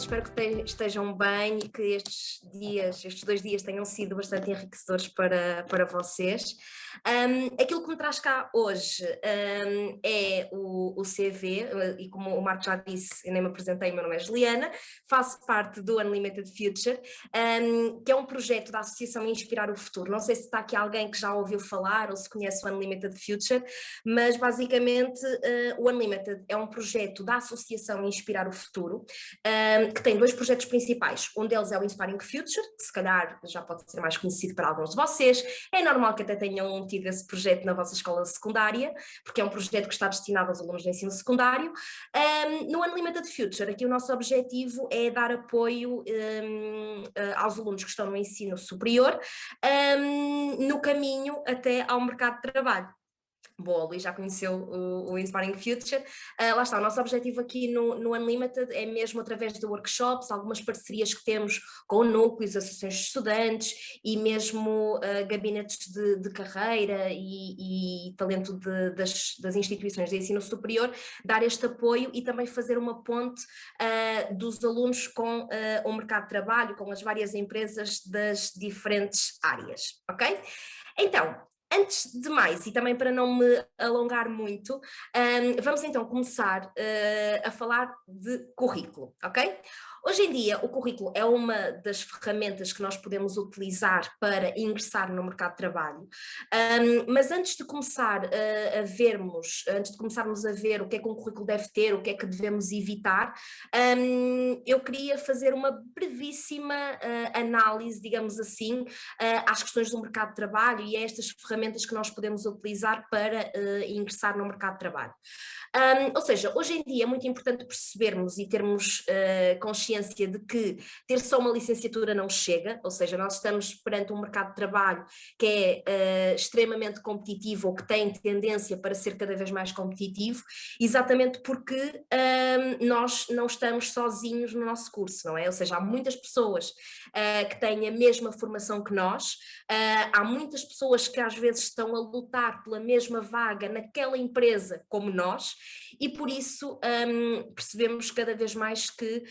espero que estejam bem e que estes 2 dias tenham sido bastante enriquecedores para vocês. Aquilo que me traz cá hoje é o CV, e como o Marco já disse, eu nem me apresentei, meu nome é Juliana, faço parte do Unlimited Future, que é um projeto da Associação Inspirar o Futuro. Não sei se está aqui alguém que já ouviu falar ou se conhece o Unlimited Future, mas basicamente o Unlimited é um projeto da Associação Inspirar o Futuro, que tem 2 projetos principais. Um deles é o Inspiring Future, que se calhar já pode ser mais conhecido para alguns de vocês. É normal que até tenham tido esse projeto na vossa escola secundária, porque é um projeto que está destinado aos alunos do ensino secundário. No Unlimited Future, aqui o nosso objetivo é dar apoio aos alunos que estão no ensino superior, no caminho até ao mercado de trabalho. Boa, o Luís já conheceu o Inspiring Future. Lá está, o nosso objetivo aqui no Unlimited é mesmo através de workshops, algumas parcerias que temos com núcleos, associações de estudantes e mesmo gabinetes de carreira e talento das instituições de ensino superior, dar este apoio e também fazer uma ponte dos alunos com o mercado de trabalho, com as várias empresas das diferentes áreas, ok? Então, antes de mais, e também para não me alongar muito, vamos então começar a falar de currículo, ok? Hoje em dia, o currículo é uma das ferramentas que nós podemos utilizar para ingressar no mercado de trabalho, mas antes de começar antes de começarmos a ver o que é que um currículo deve ter, o que é que devemos evitar, eu queria fazer uma brevíssima análise, digamos assim, às questões do mercado de trabalho e a estas ferramentas que nós podemos utilizar para ingressar no mercado de trabalho. Ou seja, hoje em dia é muito importante percebermos e termos consciência de que ter só uma licenciatura não chega, ou seja, nós estamos perante um mercado de trabalho que é extremamente competitivo ou que tem tendência para ser cada vez mais competitivo, exatamente porque nós não estamos sozinhos no nosso curso, não é? Ou seja, há muitas pessoas que têm a mesma formação que nós, há muitas pessoas que às vezes estão a lutar pela mesma vaga naquela empresa como nós, e por isso percebemos cada vez mais que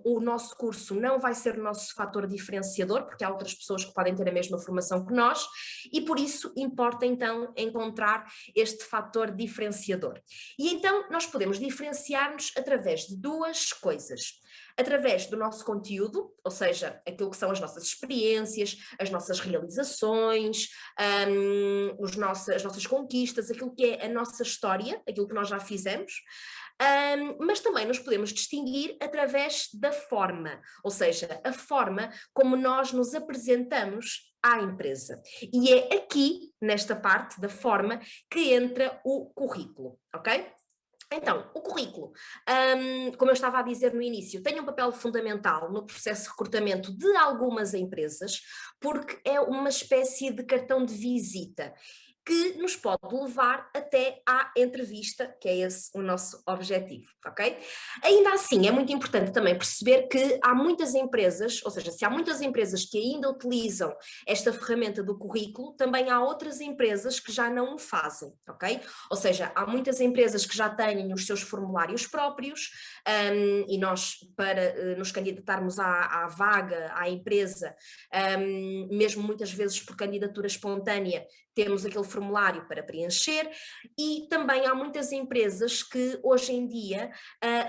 o nosso curso não vai ser o nosso fator diferenciador, porque há outras pessoas que podem ter a mesma formação que nós, e por isso importa então encontrar este fator diferenciador. E então nós podemos diferenciar-nos através de 2 coisas. Através do nosso conteúdo, ou seja, aquilo que são as nossas experiências, as nossas realizações, as nossas conquistas, aquilo que é a nossa história, aquilo que nós já fizemos, mas também nos podemos distinguir através da forma, ou seja, a forma como nós nos apresentamos à empresa. E é aqui, nesta parte da forma, que entra o currículo, ok? Então, o currículo, como eu estava a dizer no início, tem um papel fundamental no processo de recrutamento de algumas empresas, porque é uma espécie de cartão de visita que nos pode levar até à entrevista, que é esse o nosso objetivo, ok? Ainda assim, é muito importante também perceber que há muitas empresas, ou seja, se há muitas empresas que ainda utilizam esta ferramenta do currículo, também há outras empresas que já não o fazem, ok? Ou seja, há muitas empresas que já têm os seus formulários próprios, e nós, para nos candidatarmos à vaga, à empresa, mesmo muitas vezes por candidatura espontânea, temos aquele formulário para preencher, e também há muitas empresas que hoje em dia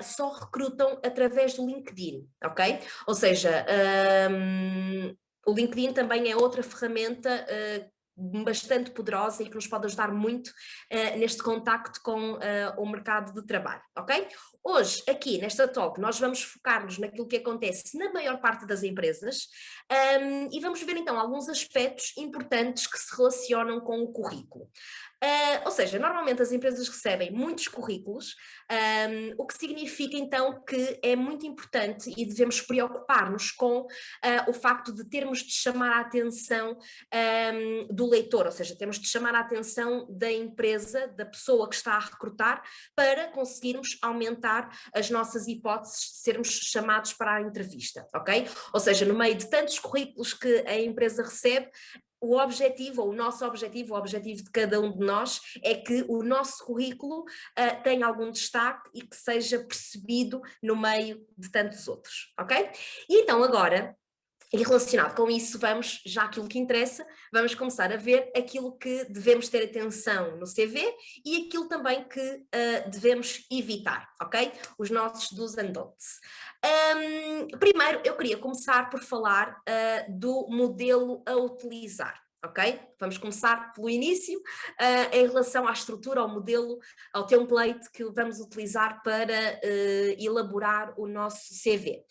só recrutam através do LinkedIn, ok? Ou seja, o LinkedIn também é outra ferramenta bastante poderosa e que nos pode ajudar muito neste contacto com o mercado de trabalho, ok? Hoje, aqui nesta talk, nós vamos focar-nos naquilo que acontece na maior parte das empresas, e vamos ver então alguns aspectos importantes que se relacionam com o currículo. Ou seja, normalmente as empresas recebem muitos currículos, o que significa então que é muito importante e devemos preocupar-nos com o facto de termos de chamar a atenção do leitor, ou seja, temos de chamar a atenção da empresa, da pessoa que está a recrutar, para conseguirmos aumentar as nossas hipóteses de sermos chamados para a entrevista, ok? Ou seja, no meio de tantos currículos que a empresa recebe, o objetivo, ou o nosso objetivo, o objetivo de cada um de nós, é que o nosso currículo tenha algum destaque e que seja percebido no meio de tantos outros, ok? E então agora, e relacionado com isso, vamos, já aquilo que interessa, vamos começar a ver aquilo que devemos ter atenção no CV e aquilo também que devemos evitar, ok? Os nossos do's and don'ts. Primeiro, eu queria começar por falar do modelo a utilizar. Ok? Vamos começar pelo início, em relação à estrutura, ao modelo, ao template que vamos utilizar para elaborar o nosso CV.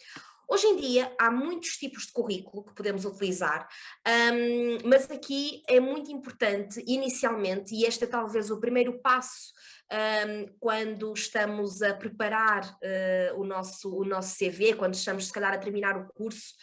Hoje em dia há muitos tipos de currículo que podemos utilizar, mas aqui é muito importante, inicialmente, e este é talvez o primeiro passo quando estamos a preparar o nosso CV, quando estamos se calhar a terminar o curso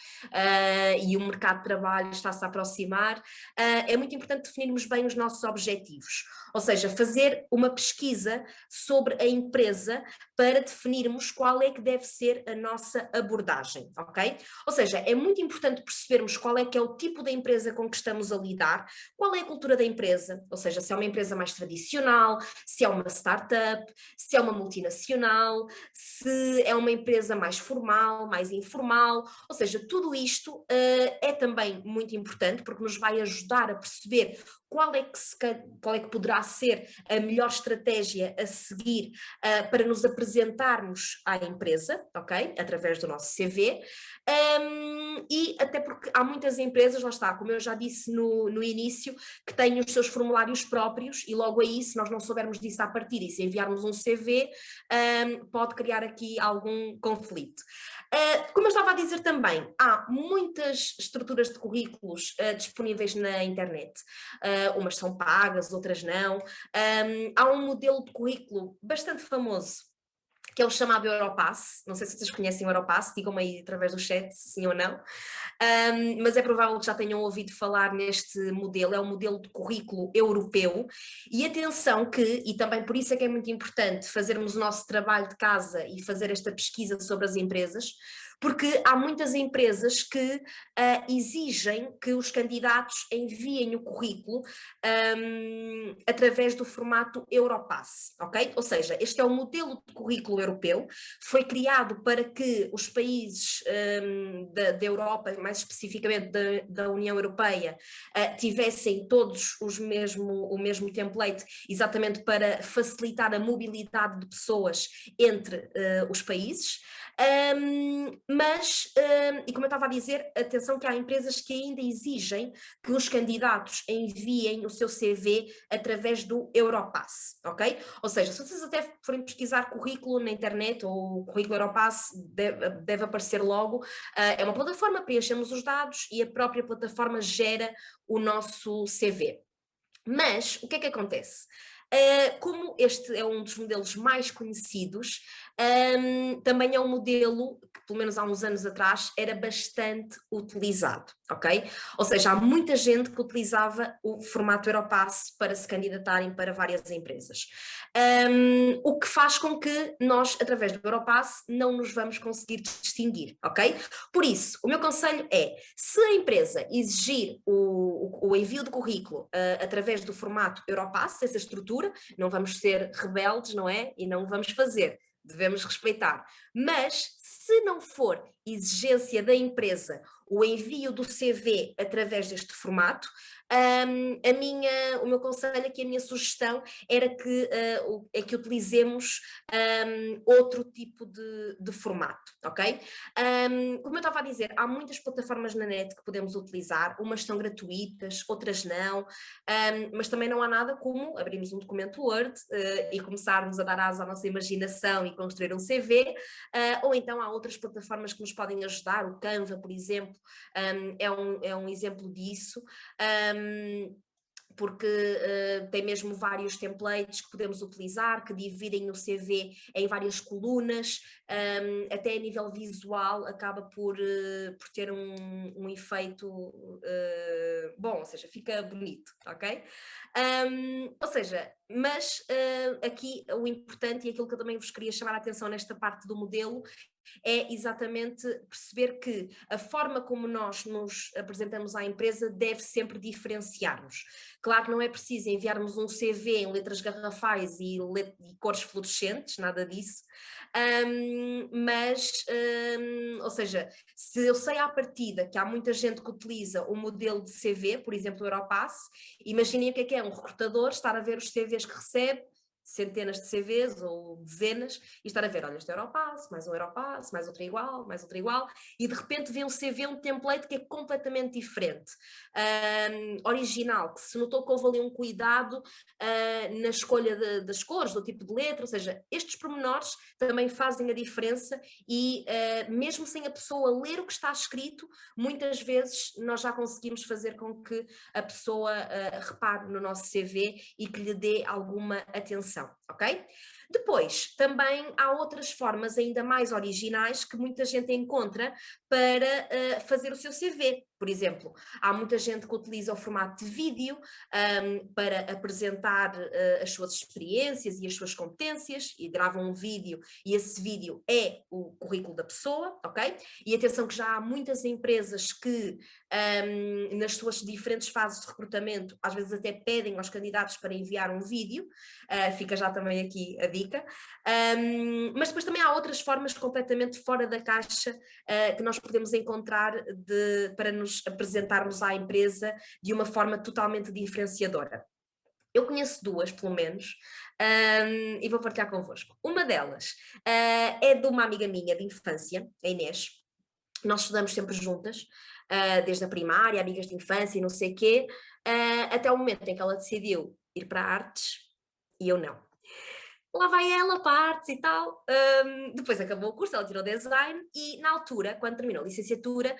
e o mercado de trabalho está-se a aproximar, é muito importante definirmos bem os nossos objetivos, ou seja, fazer uma pesquisa sobre a empresa para definirmos qual é que deve ser a nossa abordagem, ok? Ou seja, é muito importante percebermos qual é que é o tipo da empresa com que estamos a lidar, qual é a cultura da empresa, ou seja, se é uma empresa mais tradicional, se é uma startup, se é uma multinacional, se é uma empresa mais formal, mais informal, ou seja, tudo isto é também muito importante porque nos vai ajudar a perceber qual é que poderá ser a melhor estratégia a seguir para nos apresentarmos à empresa, ok? Através do nosso CV. E até porque há muitas empresas, lá está, como eu já disse no início, que têm os seus formulários próprios e logo aí, se nós não soubermos disso à partida e se enviarmos um CV, pode criar aqui algum conflito. Como eu estava a dizer também, há muitas estruturas de currículos disponíveis na internet. Umas são pagas, outras não. Há um modelo de currículo bastante famoso, que é o chamado Europass. Não sei se vocês conhecem o Europass, digam-me aí através do chat, sim ou não. Mas é provável que já tenham ouvido falar neste modelo, é um modelo de currículo europeu, e atenção que, e também por isso é que é muito importante fazermos o nosso trabalho de casa e fazer esta pesquisa sobre as empresas, porque há muitas empresas que exigem que os candidatos enviem o currículo através do formato Europass, ok? Ou seja, este é o modelo de currículo europeu, foi criado para que os países da Europa, mais especificamente da União Europeia, tivessem todos o mesmo template, exatamente para facilitar a mobilidade de pessoas entre os países. E como eu estava a dizer, atenção que há empresas que ainda exigem que os candidatos enviem o seu CV através do Europass, ok? Ou seja, se vocês até forem pesquisar currículo na internet ou currículo Europass, deve aparecer logo, é uma plataforma, preenchemos os dados e a própria plataforma gera o nosso CV. Mas o que é que acontece? Como este é um dos modelos mais conhecidos, também é um modelo que, pelo menos há uns anos atrás, era bastante utilizado, ok? Ou seja, há muita gente que utilizava o formato Europass para se candidatarem para várias empresas. O que faz com que nós, através do Europass, não nos vamos conseguir distinguir, ok? Por isso, o meu conselho é, se a empresa exigir o envio de currículo através do formato Europass, essa estrutura, não vamos ser rebeldes, não é? E não vamos fazer, devemos respeitar. Mas, se não for exigência da empresa o envio do CV através deste formato, o meu conselho aqui, a minha sugestão era que utilizemos outro tipo de formato, ok? Como eu estava a dizer, há muitas plataformas na net que podemos utilizar, umas são gratuitas, outras não, mas também não há nada como abrirmos um documento Word e começarmos a dar asa à nossa imaginação e construir um CV, ou então há outras plataformas que nos podem ajudar, o Canva, por exemplo, é um exemplo disso. Porque tem mesmo vários templates que podemos utilizar, que dividem o CV em várias colunas, até a nível visual acaba por ter um efeito bom, ou seja, fica bonito, ok? Ou seja, mas aqui o importante e aquilo que eu também vos queria chamar a atenção nesta parte do modelo é exatamente perceber que a forma como nós nos apresentamos à empresa deve sempre diferenciar-nos. Claro que não é preciso enviarmos um CV em letras garrafais e cores fluorescentes, nada disso, mas, ou seja, se eu sei à partida que há muita gente que utiliza o modelo de CV, por exemplo, o Europass, imaginem o que é um recrutador estar a ver os CVs que recebe, centenas de CVs ou dezenas, e estar a ver, olha, este é um Europass, mais outro igual, e de repente vê um CV, um template que é completamente diferente, original, que se notou que houve ali um cuidado na escolha das cores, do tipo de letra, ou seja, estes pormenores também fazem a diferença e mesmo sem a pessoa ler o que está escrito, muitas vezes nós já conseguimos fazer com que a pessoa repare no nosso CV e que lhe dê alguma atenção. Ok? Depois, também há outras formas ainda mais originais que muita gente encontra para fazer o seu CV. Por exemplo, há muita gente que utiliza o formato de vídeo para apresentar as suas experiências e as suas competências e gravam um vídeo e esse vídeo é o currículo da pessoa, ok? E atenção que já há muitas empresas que nas suas diferentes fases de recrutamento às vezes até pedem aos candidatos para enviar um vídeo, fica já também aqui a dica, mas depois também há outras formas completamente fora da caixa que nós podemos encontrar para nos apresentarmos à empresa de uma forma totalmente diferenciadora. Eu conheço duas, pelo menos, e vou partilhar convosco. Uma delas é de uma amiga minha de infância, a Inês. Nós estudamos sempre juntas, desde a primária, amigas de infância e não sei o quê, até o momento em que ela decidiu ir para artes e eu não. Lá vai ela para artes e tal. Depois acabou o curso, ela tirou design e na altura, quando terminou a licenciatura,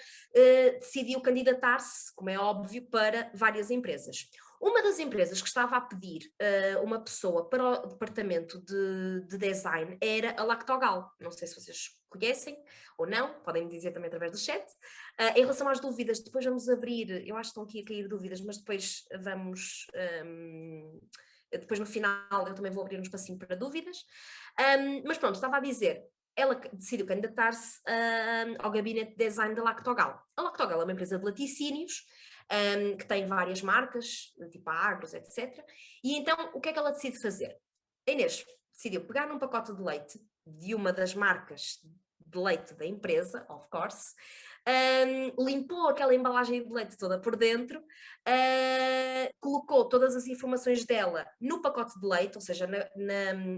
decidiu candidatar-se, como é óbvio, para várias empresas. Uma das empresas que estava a pedir uma pessoa para o departamento de design era a Lactogal. Não sei se vocês conhecem ou não, podem me dizer também através do chat. Em relação às dúvidas, depois vamos abrir, eu acho que estão aqui a cair dúvidas, mas depois vamos... depois no final eu também vou abrir um espacinho para dúvidas, mas pronto, estava a dizer, ela decidiu candidatar-se ao gabinete de design da Lactogal. A Lactogal é uma empresa de laticínios, que tem várias marcas, tipo a Agros, etc. E então, o que é que ela decide fazer? A Inês decidiu pegar num pacote de leite de uma das marcas de leite da empresa, of course, limpou aquela embalagem de leite toda por dentro, colocou todas as informações dela no pacote de leite, ou seja,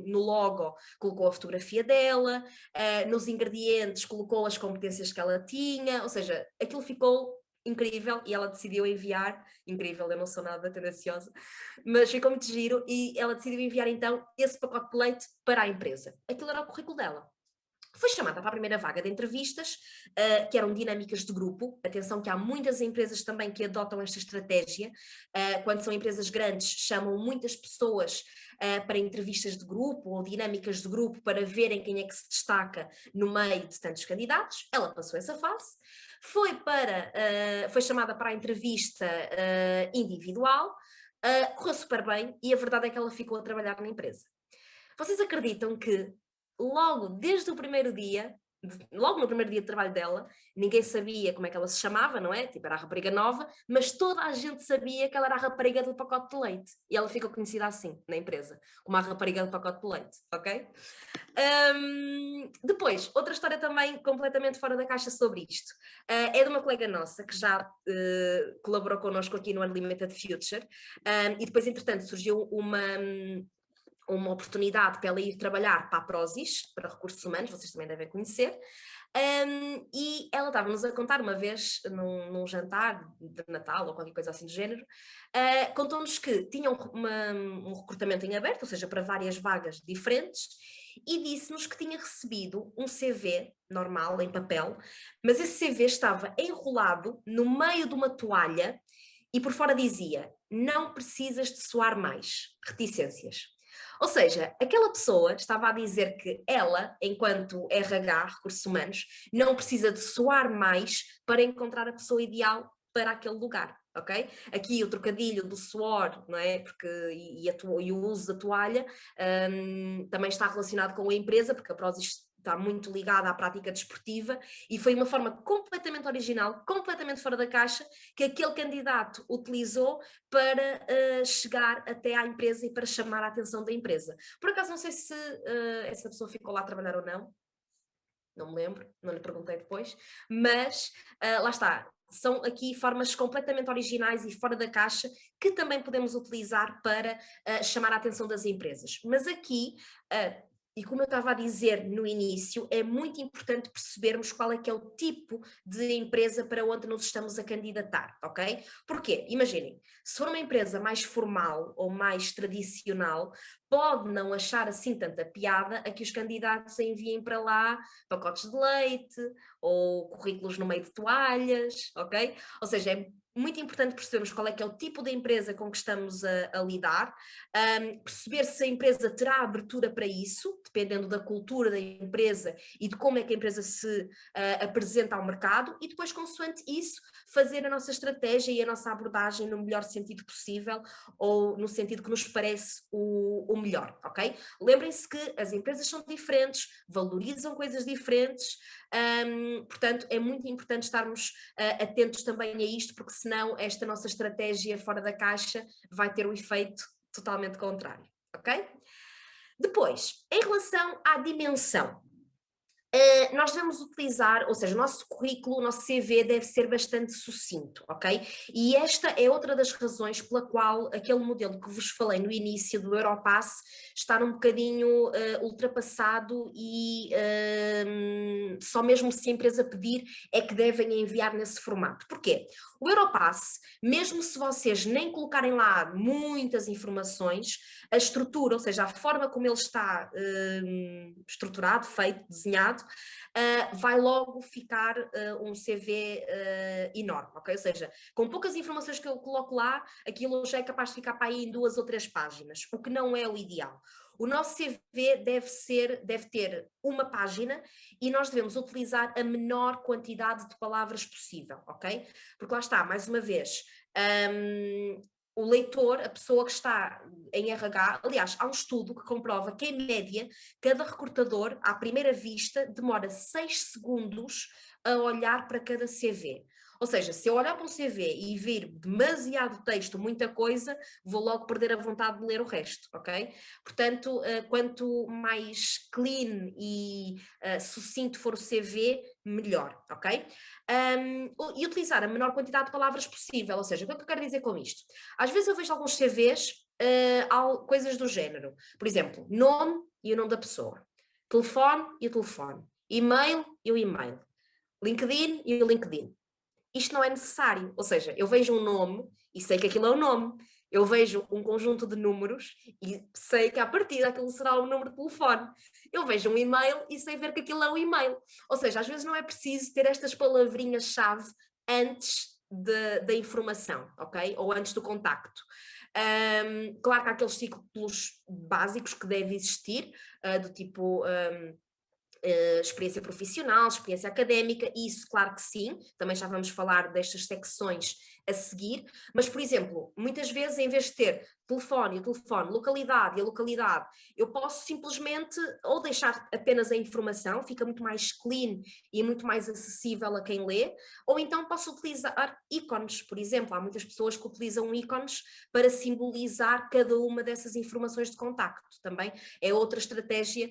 no logo colocou a fotografia dela, nos ingredientes colocou as competências que ela tinha, ou seja, aquilo ficou incrível e ela decidiu enviar, incrível, eu não sou nada tendenciosa, mas ficou muito giro e ela decidiu enviar então esse pacote de leite para a empresa. Aquilo era o currículo dela. Foi chamada para a primeira vaga de entrevistas, que eram dinâmicas de grupo. Atenção que há muitas empresas também que adotam esta estratégia. Quando são empresas grandes, chamam muitas pessoas para entrevistas de grupo ou dinâmicas de grupo para verem quem é que se destaca no meio de tantos candidatos. Ela passou essa fase. Foi chamada para a entrevista individual, correu super bem e a verdade é que ela ficou a trabalhar na empresa. Vocês acreditam que logo desde o primeiro dia, logo no primeiro dia de trabalho dela, ninguém sabia como é que ela se chamava, não é? Tipo, era a rapariga nova, mas toda a gente sabia que ela era a rapariga do pacote de leite. E ela ficou conhecida assim, na empresa, como a rapariga do pacote de leite, ok? Depois, outra história também completamente fora da caixa sobre isto. É de uma colega nossa que já colaborou connosco aqui no Unlimited Future, e depois, entretanto, surgiu uma oportunidade para ela ir trabalhar para a Prozis, para recursos humanos, vocês também devem conhecer, e ela estava-nos a contar uma vez num jantar de Natal ou qualquer coisa assim do género, contou-nos que tinham um recrutamento em aberto, ou seja, para várias vagas diferentes, e disse-nos que tinha recebido um CV normal, em papel, mas esse CV estava enrolado no meio de uma toalha e por fora dizia: não precisas de suar mais, reticências. Ou seja, aquela pessoa estava a dizer que ela, enquanto RH, recursos humanos, não precisa de suar mais para encontrar a pessoa ideal para aquele lugar, ok? Aqui o trocadilho do suor, não é? Porque, e o uso da toalha também está relacionado com a empresa, porque a Prozis está muito ligada à prática desportiva, e foi uma forma completamente original, completamente fora da caixa, que aquele candidato utilizou para chegar até à empresa e para chamar a atenção da empresa. Por acaso não sei se essa pessoa ficou lá a trabalhar ou não me lembro, não lhe perguntei depois, mas lá está. São aqui formas completamente originais e fora da caixa que também podemos utilizar para chamar a atenção das empresas. Mas aqui, e como eu estava a dizer no início, é muito importante percebermos qual é que é o tipo de empresa para onde nos estamos a candidatar, ok? Porquê? Imaginem, se for uma empresa mais formal ou mais tradicional, pode não achar assim tanta piada a que os candidatos enviem para lá pacotes de leite ou currículos no meio de toalhas, ok? Ou seja, é muito importante percebermos qual é que é o tipo de empresa com que estamos a lidar, perceber se a empresa terá abertura para isso, dependendo da cultura da empresa e de como é que a empresa se apresenta ao mercado, e depois, consoante isso, fazer a nossa estratégia e a nossa abordagem no melhor sentido possível, ou no sentido que nos parece o melhor, ok? Lembrem-se que as empresas são diferentes, valorizam coisas diferentes, portanto é muito importante estarmos atentos também a isto, porque senão esta nossa estratégia fora da caixa vai ter um efeito totalmente contrário, ok? Depois, em relação à dimensão, nós devemos utilizar, ou seja, o nosso currículo, o nosso CV deve ser bastante sucinto, ok? E esta é outra das razões pela qual aquele modelo que vos falei no início do Europass está um bocadinho ultrapassado, e só mesmo se a empresa pedir é que devem enviar nesse formato. Porquê? O Europass, mesmo se vocês nem colocarem lá muitas informações, a estrutura, ou seja, a forma como ele está estruturado, feito, desenhado, vai logo ficar um CV enorme, ok? Ou seja, com poucas informações que eu coloco lá, aquilo já é capaz de ficar para aí em 2 ou 3 páginas, o que não é o ideal. O nosso CV deve ter uma página, e nós devemos utilizar a menor quantidade de palavras possível, ok? Porque lá está, mais uma vez, o leitor, a pessoa que está em RH, aliás, há um estudo que comprova que, em média, cada recrutador, à primeira vista, demora 6 segundos a olhar para cada CV. Ou seja, se eu olhar para um CV e vir demasiado texto, muita coisa, vou logo perder a vontade de ler o resto, ok? Portanto, quanto mais clean e sucinto for o CV, melhor, ok? E utilizar a menor quantidade de palavras possível, ou seja, o que é que eu quero dizer com isto? Às vezes eu vejo alguns CVs, coisas do género, por exemplo, nome e o nome da pessoa, telefone e o telefone, e-mail e o e-mail, LinkedIn e o LinkedIn. Isto não é necessário, ou seja, eu vejo um nome e sei que aquilo é um nome, eu vejo um conjunto de números e sei que à partida aquilo será um número de telefone, eu vejo um e-mail e sei ver que aquilo é um e-mail, ou seja, às vezes não é preciso ter estas palavrinhas-chave antes da informação, ok? Ou antes do contacto. Claro que há aqueles ciclos básicos que devem existir, do tipo experiência profissional, experiência académica, e isso claro que sim, também já vamos falar destas secções a seguir, mas por exemplo, muitas vezes em vez de ter telefone, o telefone, localidade e a localidade, eu posso simplesmente ou deixar apenas a informação, fica muito mais clean e muito mais acessível a quem lê, ou então posso utilizar ícones, por exemplo, há muitas pessoas que utilizam ícones para simbolizar cada uma dessas informações de contacto, também é outra estratégia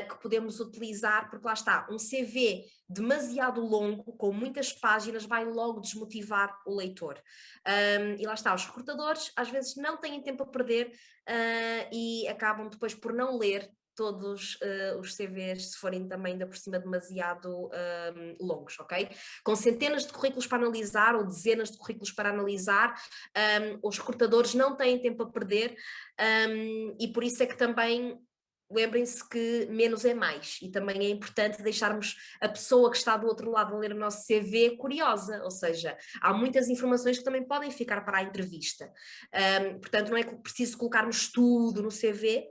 que podemos utilizar, porque lá está, um CV demasiado longo, com muitas páginas, vai logo desmotivar o leitor. E lá está, os recrutadores às vezes não têm tempo a perder e acabam depois por não ler todos os CVs, se forem também ainda por cima demasiado longos, ok? Com centenas de currículos para analisar ou dezenas de currículos para analisar, os recrutadores não têm tempo a perder, e por isso é que também lembrem-se que menos é mais, e também é importante deixarmos a pessoa que está do outro lado a ler o nosso CV curiosa, ou seja, há muitas informações que também podem ficar para a entrevista. Portanto, não é preciso colocarmos tudo no CV,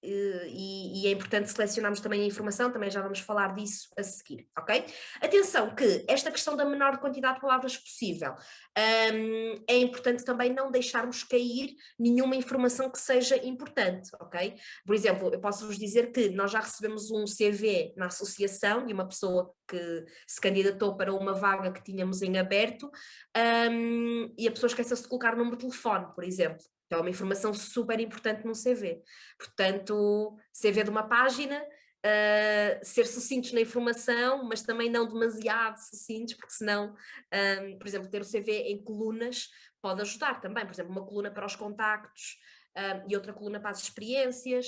e é importante selecionarmos também a informação, também já vamos falar disso a seguir, ok? Atenção que esta questão da menor quantidade de palavras possível, é importante também não deixarmos cair nenhuma informação que seja importante, ok? Por exemplo, eu posso vos dizer que nós já recebemos um CV na associação de uma pessoa que se candidatou para uma vaga que tínhamos em aberto, e a pessoa esqueceu-se de colocar o número de telefone, por exemplo. Então é uma informação super importante num CV. Portanto, CV de uma página, ser sucintos na informação, mas também não demasiado sucintos, porque senão, por exemplo, ter o CV em colunas pode ajudar também. Por exemplo, uma coluna para os contactos, e outra coluna para as experiências,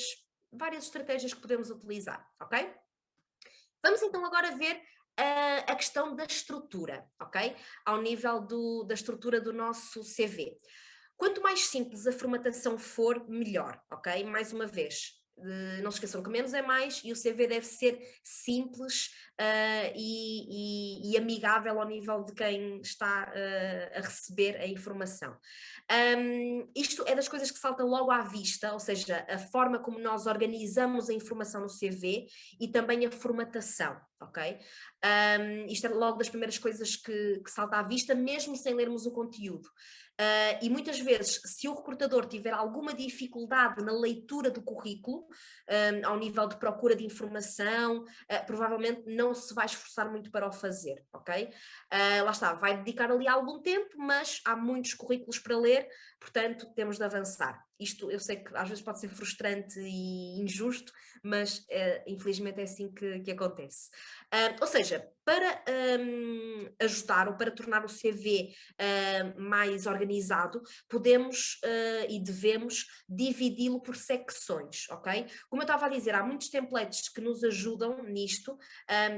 várias estratégias que podemos utilizar, ok? Vamos então agora ver a questão da estrutura, ok? Ao nível da estrutura do nosso CV. Quanto mais simples a formatação for, melhor, ok? Mais uma vez, não se esqueçam que menos é mais e o CV deve ser simples e amigável ao nível de quem está a receber a informação. Isto é das coisas que saltam logo à vista, ou seja, a forma como nós organizamos a informação no CV e também a formatação, ok? Isto é logo das primeiras coisas que salta à vista, mesmo sem lermos o conteúdo. E muitas vezes, se o recrutador tiver alguma dificuldade na leitura do currículo, ao nível de procura de informação, provavelmente não se vai esforçar muito para o fazer, ok? Lá está, vai dedicar ali algum tempo, mas há muitos currículos para ler, portanto temos de avançar. Isto eu sei que às vezes pode ser frustrante e injusto, mas infelizmente é assim que acontece. Ou seja, para ajudar ou para tornar o CV mais organizado, podemos e devemos dividi-lo por secções, ok? Como eu estava a dizer, há muitos templates que nos ajudam nisto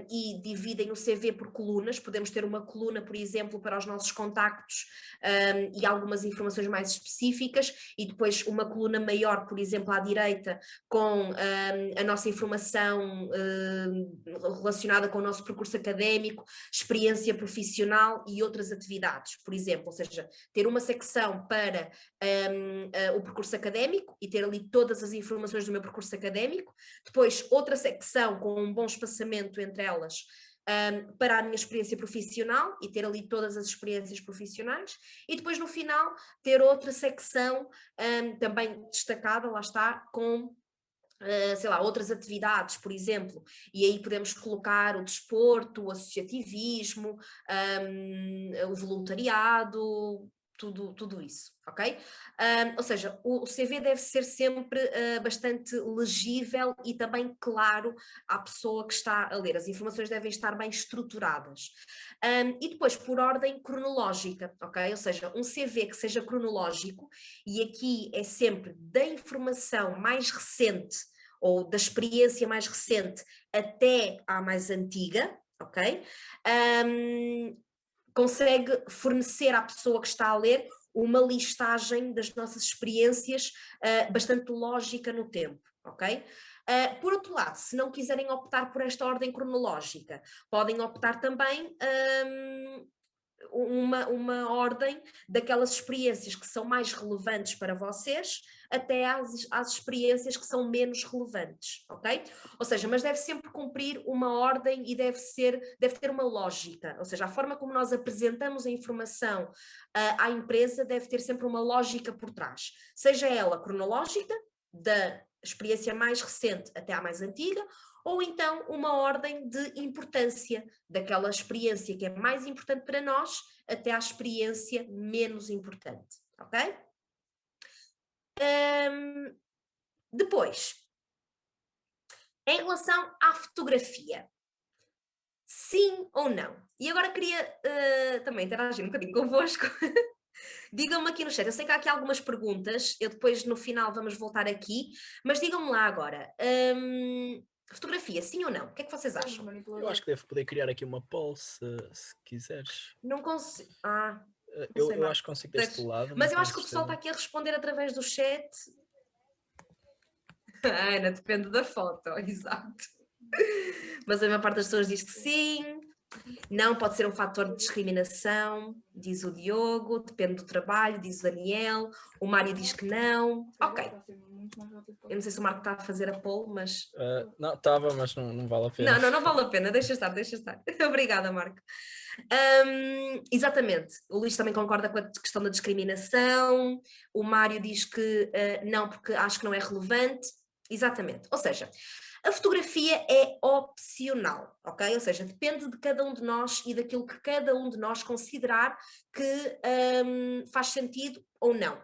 e dividem o CV por colunas. Podemos ter uma coluna, por exemplo, para os nossos contactos e algumas informações mais específicas e depois uma coluna maior, por exemplo, à direita, com a nossa informação relacionada com o nosso percurso académico, experiência profissional e outras atividades, por exemplo, ou seja, ter uma secção para o percurso académico e ter ali todas as informações do meu percurso académico, depois outra secção com um bom espaçamento entre elas, para a minha experiência profissional e ter ali todas as experiências profissionais e depois no final ter outra secção também destacada, lá está, com sei lá, outras atividades, por exemplo, e aí podemos colocar o desporto, o associativismo, o voluntariado, tudo isso, ok? Ou seja, o CV deve ser sempre bastante legível e também claro à pessoa que está a ler. As informações devem estar bem estruturadas. E depois, por ordem cronológica, ok? Ou seja, um CV que seja cronológico, e aqui é sempre da informação mais recente ou da experiência mais recente até à mais antiga, ok? Consegue fornecer à pessoa que está a ler uma listagem das nossas experiências bastante lógica no tempo, ok? Por outro lado, se não quiserem optar por esta ordem cronológica, podem optar também uma ordem daquelas experiências que são mais relevantes para vocês até às experiências que são menos relevantes, ok? Ou seja, mas deve sempre cumprir uma ordem e deve ter uma lógica, ou seja, a forma como nós apresentamos a informação à empresa deve ter sempre uma lógica por trás, seja ela cronológica, da experiência mais recente até à mais antiga, ou então uma ordem de importância daquela experiência que é mais importante para nós até à experiência menos importante, ok? Depois, em relação à fotografia, sim ou não? E agora queria também interagir um bocadinho convosco. Digam-me aqui no chat, eu sei que há aqui algumas perguntas, eu depois no final vamos voltar aqui, mas digam-me lá agora. Fotografia, sim ou não? O que é que vocês acham? Eu acho que devo poder criar aqui uma poll se quiseres. Não consigo. Eu acho que consigo deste lado. Mas eu acho que o pessoal está aqui a responder através do chat. Ana, depende da foto, exato. Mas a maior parte das pessoas diz que sim. Não pode ser um fator de discriminação, diz o Diogo, depende do trabalho, diz o Daniel, o Mário diz que não. Ok. Eu não sei se o Marco está a fazer a poll, mas... Não, estava, mas não vale a pena. Não vale a pena, deixa estar. Obrigada, Marco. Exatamente, o Luís também concorda com a questão da discriminação, o Mário diz que não, porque acho que não é relevante. Exatamente, ou seja, a fotografia é opcional, ok? Ou seja, depende de cada um de nós e daquilo que cada um de nós considerar que faz sentido ou não.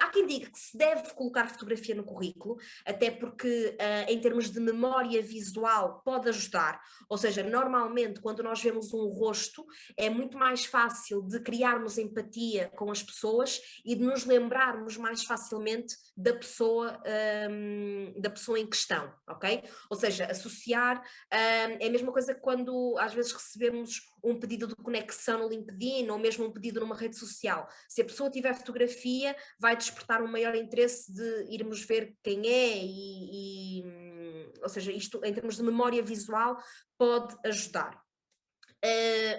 Há quem diga que se deve colocar fotografia no currículo, até porque em termos de memória visual pode ajudar, ou seja, normalmente quando nós vemos um rosto é muito mais fácil de criarmos empatia com as pessoas e de nos lembrarmos mais facilmente da pessoa em questão, ok? Ou seja, associar é a mesma coisa que quando às vezes recebemos um pedido de conexão no LinkedIn ou mesmo um pedido numa rede social. Se a pessoa tiver fotografia, vai despertar um maior interesse de irmos ver quem é ou seja, isto em termos de memória visual pode ajudar.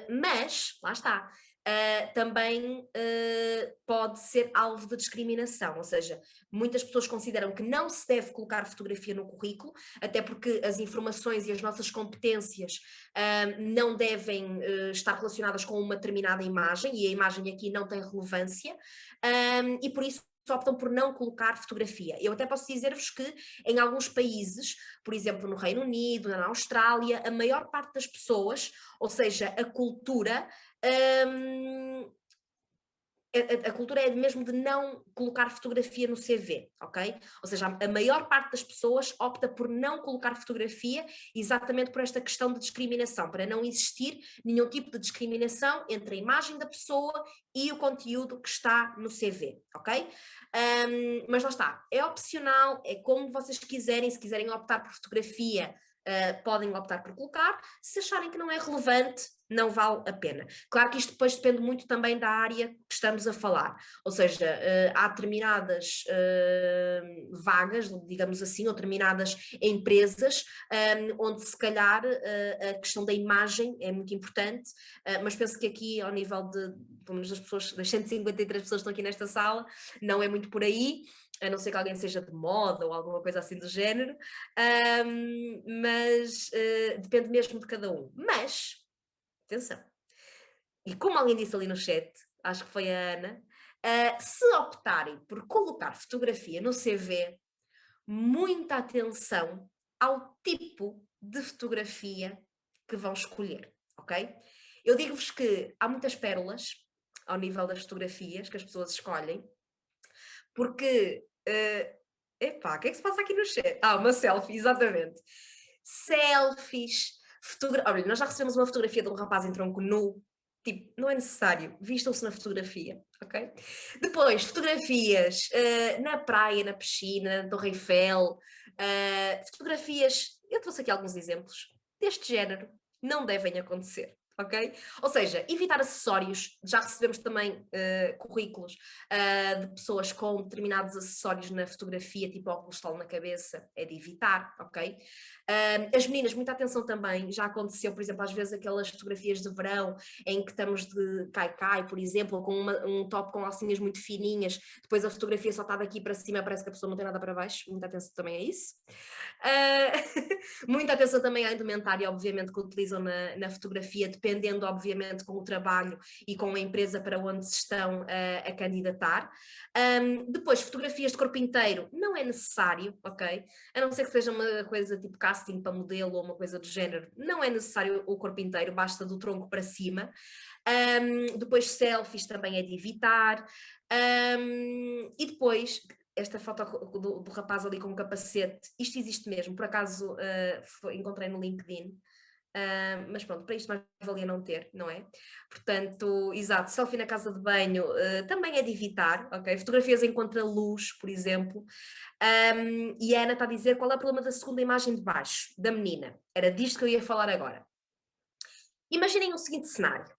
Mas, lá está, também pode ser alvo de discriminação, ou seja, muitas pessoas consideram que não se deve colocar fotografia no currículo, até porque as informações e as nossas competências não devem estar relacionadas com uma determinada imagem, e a imagem aqui não tem relevância, e por isso optam por não colocar fotografia. Eu até posso dizer-vos que em alguns países, por exemplo no Reino Unido, na Austrália, a maior parte das pessoas, ou seja, a cultura a cultura é mesmo de não colocar fotografia no CV, ok? Ou seja, a maior parte das pessoas opta por não colocar fotografia exatamente por esta questão de discriminação, para não existir nenhum tipo de discriminação entre a imagem da pessoa e o conteúdo que está no CV, ok? Mas lá está, é opcional, é como vocês quiserem, se quiserem optar por fotografia, podem optar por colocar, se acharem que não é relevante, não vale a pena. Claro que isto depois depende muito também da área que estamos a falar, ou seja, há determinadas vagas, digamos assim, ou determinadas empresas onde se calhar a questão da imagem é muito importante, mas penso que aqui ao nível de, pelo menos das pessoas, das 153 pessoas que estão aqui nesta sala, não é muito por aí, a não ser que alguém seja de moda ou alguma coisa assim do género, mas depende mesmo de cada um. Mas, atenção, e como alguém disse ali no chat, acho que foi a Ana, se optarem por colocar fotografia no CV, muita atenção ao tipo de fotografia que vão escolher, ok? Eu digo-vos que há muitas pérolas ao nível das fotografias que as pessoas escolhem, porque epá, o que é que se passa aqui no chat? Uma selfie, exatamente. Selfies, olha, nós já recebemos uma fotografia de um rapaz em tronco nu, tipo, não é necessário, vistam-se na fotografia, ok? Depois, fotografias na praia, na piscina, na Torre Eiffel, fotografias, eu trouxe aqui alguns exemplos deste género, não devem acontecer. Ok? Ou seja, evitar acessórios, já recebemos também currículos de pessoas com determinados acessórios na fotografia, tipo óculos de sol na cabeça, é de evitar, ok? As meninas, muita atenção também, já aconteceu, por exemplo, às vezes aquelas fotografias de verão em que estamos de cai-cai, por exemplo, ou com um top com alcinhas muito fininhas, depois a fotografia só está daqui para cima, parece que a pessoa não tem nada para baixo, muita atenção também a isso. Muita atenção também à indumentária, obviamente, que utilizam na fotografia, dependendo, obviamente, com o trabalho e com a empresa para onde se estão a candidatar. Depois, fotografias de corpo inteiro, não é necessário, ok? A não ser que seja uma coisa tipo casting para modelo ou uma coisa do género, não é necessário o corpo inteiro, basta do tronco para cima. Depois, selfies também é de evitar. E depois, esta foto do rapaz ali com um capacete, isto existe mesmo, por acaso encontrei no LinkedIn, mas pronto, para isto mais valia não ter, não é? Portanto, exato, selfie na casa de banho também é de evitar, ok? Fotografias em contraluz, por exemplo. E a Ana está a dizer qual é o problema da segunda imagem de baixo, da menina. Era disto que eu ia falar agora. Imaginem o seguinte cenário.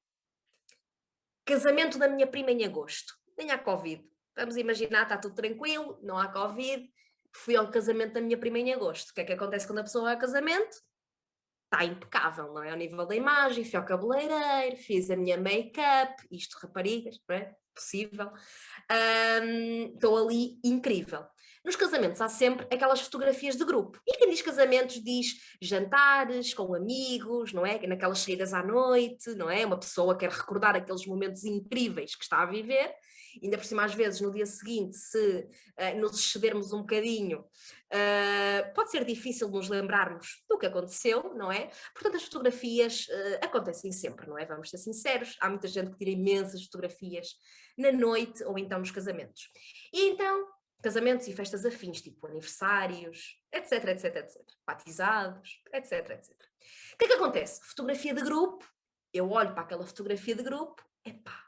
Casamento da minha prima em agosto, nem há Covid. Vamos imaginar, está tudo tranquilo, não há Covid, fui ao casamento da minha prima em agosto. O que é que acontece quando a pessoa vai ao casamento? está impecável, não é? Ao nível da imagem, fui ao cabeleireiro, fiz a minha make-up, isto raparigas, não é? Possível. Estou ali incrível. Nos casamentos há sempre aquelas fotografias de grupo. E quem diz casamentos diz jantares com amigos, não é? Naquelas saídas à noite, não é? Uma pessoa quer recordar aqueles momentos incríveis que está a viver. Ainda por cima, às vezes, no dia seguinte, se nos excedermos um bocadinho, pode ser difícil nos lembrarmos do que aconteceu, não é? Portanto, as fotografias acontecem sempre, não é? Vamos ser sinceros. Há muita gente que tira imensas fotografias na noite ou então nos casamentos. E então, casamentos e festas afins, tipo aniversários, etc, etc, etc. Batizados, etc, etc. O que é que acontece? Fotografia de grupo, eu olho para aquela fotografia de grupo, epá,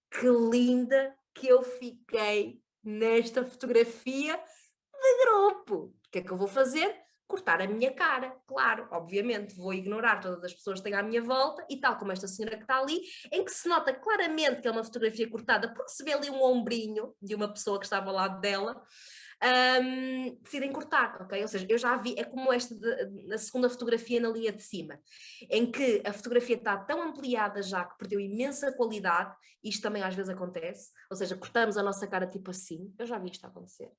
que linda que eu fiquei nesta fotografia de grupo. O que é que eu vou fazer? Cortar a minha cara, claro, obviamente, vou ignorar todas as pessoas que têm à minha volta e tal como esta senhora que está ali, em que se nota claramente que é uma fotografia cortada, porque se vê ali um ombrinho de uma pessoa que estava ao lado dela, decidem cortar, ok? Ou seja, eu já vi, é como esta, na segunda fotografia na linha de cima, em que a fotografia está tão ampliada já que perdeu imensa qualidade, isto também às vezes acontece, ou seja, cortamos a nossa cara tipo assim, eu já vi isto acontecer.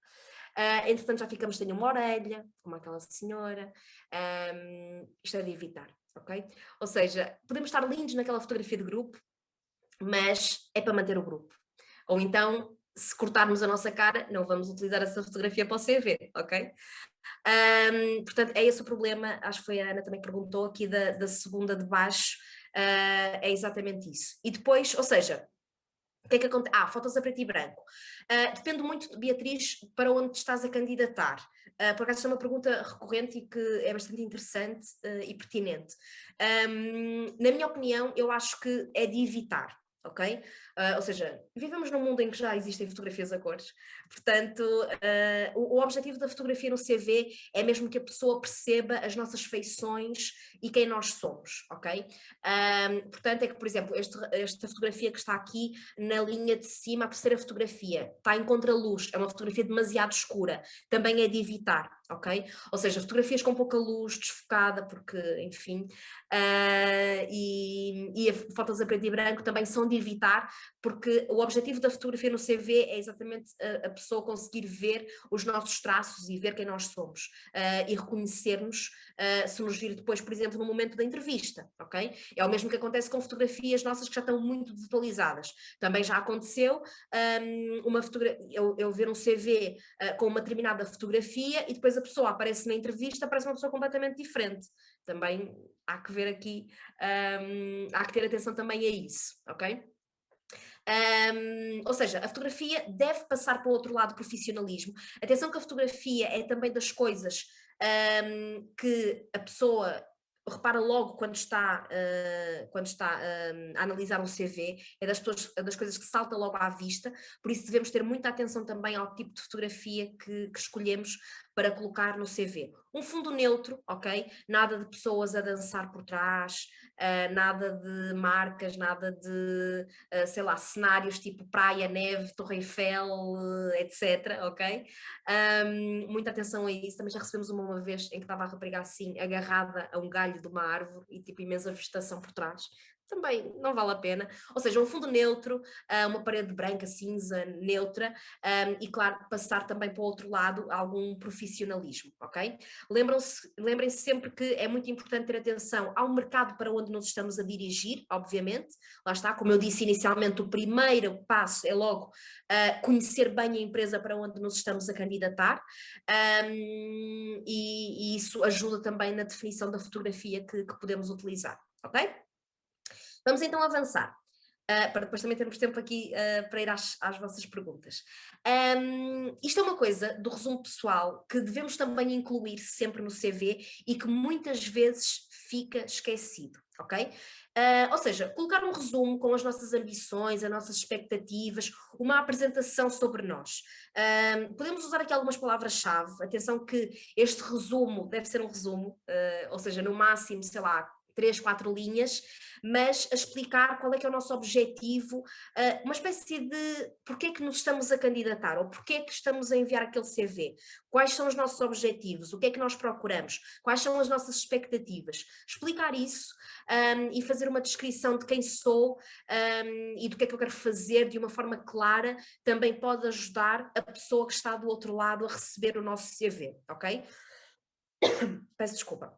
Entretanto já ficamos sem uma orelha, como aquela senhora, isto é de evitar, ok? Ou seja, podemos estar lindos naquela fotografia de grupo, mas é para manter o grupo. Ou então, se cortarmos a nossa cara, não vamos utilizar essa fotografia para o CV, ok? Portanto, é esse o problema, acho que foi a Ana também que perguntou aqui da segunda de baixo, é exatamente isso. E depois, ou seja, o que é que acontece? Fotos a preto e branco. Depende muito, Beatriz, para onde te estás a candidatar. Por acaso é uma pergunta recorrente e que é bastante interessante e pertinente. Na minha opinião, eu acho que é de evitar. Ok? Ou seja, vivemos num mundo em que já existem fotografias a cores, portanto, o objetivo da fotografia no CV é mesmo que a pessoa perceba as nossas feições e quem nós somos, ok? Portanto, é que, por exemplo, esta fotografia que está aqui na linha de cima, a terceira fotografia, está em contraluz, é uma fotografia demasiado escura, também é de evitar, ok? Ou seja, fotografias com pouca luz, desfocada, porque, enfim, e fotos a preto e branco também são de evitar, porque o objetivo da fotografia no CV é exatamente a pessoa conseguir ver os nossos traços e ver quem nós somos, e reconhecer-nos, se nos vir depois, por exemplo, no momento da entrevista, ok? É o mesmo que acontece com fotografias nossas que já estão muito desatualizadas. Também já aconteceu eu ver um CV com uma determinada fotografia e depois a pessoa aparece na entrevista, aparece uma pessoa completamente diferente. Também há que ver aqui, há que ter atenção também a isso, ok? Ou seja, a fotografia deve passar para o outro lado do profissionalismo. Atenção que a fotografia é também das coisas que a pessoa repara logo quando está a analisar um CV, é das coisas que salta logo à vista, por isso devemos ter muita atenção também ao tipo de fotografia que escolhemos para colocar no CV. Um fundo neutro, ok? Nada de pessoas a dançar por trás, nada de marcas, nada de, sei lá, cenários tipo praia, neve, Torre Eiffel, etc, ok? Muita atenção a isso, também já recebemos uma vez em que estava a rapariga assim, agarrada a um galho de uma árvore e tipo imensa vegetação por trás. Também não vale a pena. Ou seja, um fundo neutro, uma parede branca, cinza, neutra, e claro, passar também para o outro lado algum profissionalismo, ok? Lembrem-se sempre que é muito importante ter atenção ao mercado para onde nos estamos a dirigir, obviamente. Lá está, como eu disse inicialmente, o primeiro passo é logo conhecer bem a empresa para onde nos estamos a candidatar, e isso ajuda também na definição da fotografia que podemos utilizar, ok? Vamos então avançar, para depois também termos tempo aqui para ir às vossas perguntas. Isto é uma coisa do resumo pessoal que devemos também incluir sempre no CV e que muitas vezes fica esquecido, ok? Ou seja, colocar um resumo com as nossas ambições, as nossas expectativas, uma apresentação sobre nós. Podemos usar aqui algumas palavras-chave, atenção que este resumo deve ser um resumo, ou seja, no máximo, sei lá, 3, 4 linhas, mas a explicar qual é que é o nosso objetivo, uma espécie de porque é que nos estamos a candidatar ou porque é que estamos a enviar aquele CV, quais são os nossos objetivos, o que é que nós procuramos, quais são as nossas expectativas. Explicar isso e fazer uma descrição de quem sou e do que é que eu quero fazer de uma forma clara também pode ajudar a pessoa que está do outro lado a receber o nosso CV, ok? Peço desculpa.